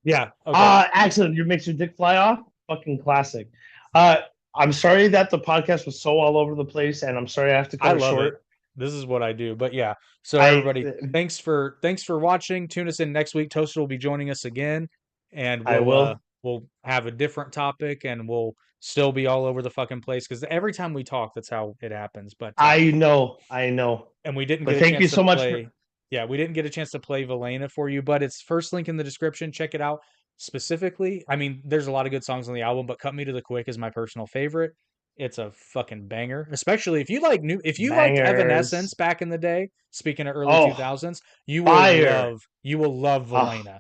S1: Yeah, okay.
S2: Excellent. You makes your dick fly off. Fucking classic. Uh, I'm sorry that the podcast was so all over the place, and I'm sorry I have to
S1: I
S2: cut it
S1: love it.
S2: short.
S1: This is what I do. But yeah, so
S2: I
S1: everybody, thanks for watching. Tune us in next week. Toaster will be joining us again, and
S2: I will.
S1: we'll have a different topic, and we'll still be all over the fucking place because every time we talk, that's how it happens. But
S2: I know.
S1: and we didn't get
S2: But
S1: a
S2: thank you
S1: chance to
S2: so much for.
S1: play. Yeah, we didn't get a chance to play Velena for you, but it's first link in the description. Check it out. Specifically, I mean, there's a lot of good songs on the album, but Cut Me to the Quick is my personal favorite. It's a fucking banger, especially if you liked Evanescence
S2: Bangers.
S1: back in the day, speaking of early
S2: Oh,
S1: 2000s,
S2: fire.
S1: you will love
S2: Oh,
S1: Velena.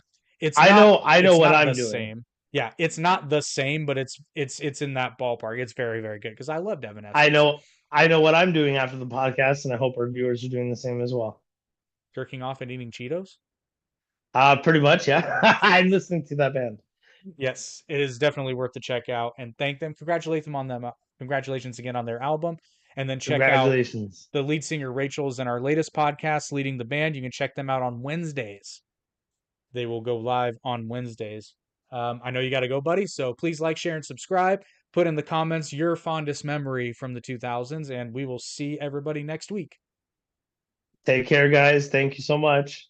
S2: I know
S1: It's
S2: what
S1: not
S2: I'm
S1: the
S2: doing.
S1: same. Yeah, it's not the same, but it's in that ballpark. It's very, very good because I loved
S2: I
S1: Evanescence.
S2: know I know what I'm doing after the podcast, and I hope our viewers are doing the same as well.
S1: Jerking off and eating Cheetos.
S2: Pretty much, yeah. I'm listening to that band.
S1: Yes, it is definitely worth to check out and thank them. Congratulate them on them. Congratulations again on their album. And then check out
S2: Congratulations.
S1: the lead singer Rachel's in our latest podcast, Leading the Band. You can check them out on Wednesdays. They will go live on Wednesdays. I know you got to go, buddy. So please like, share, and subscribe. Put in the comments your fondest memory from the 2000s, and we will see everybody next week.
S2: Take care, guys. Thank you so much.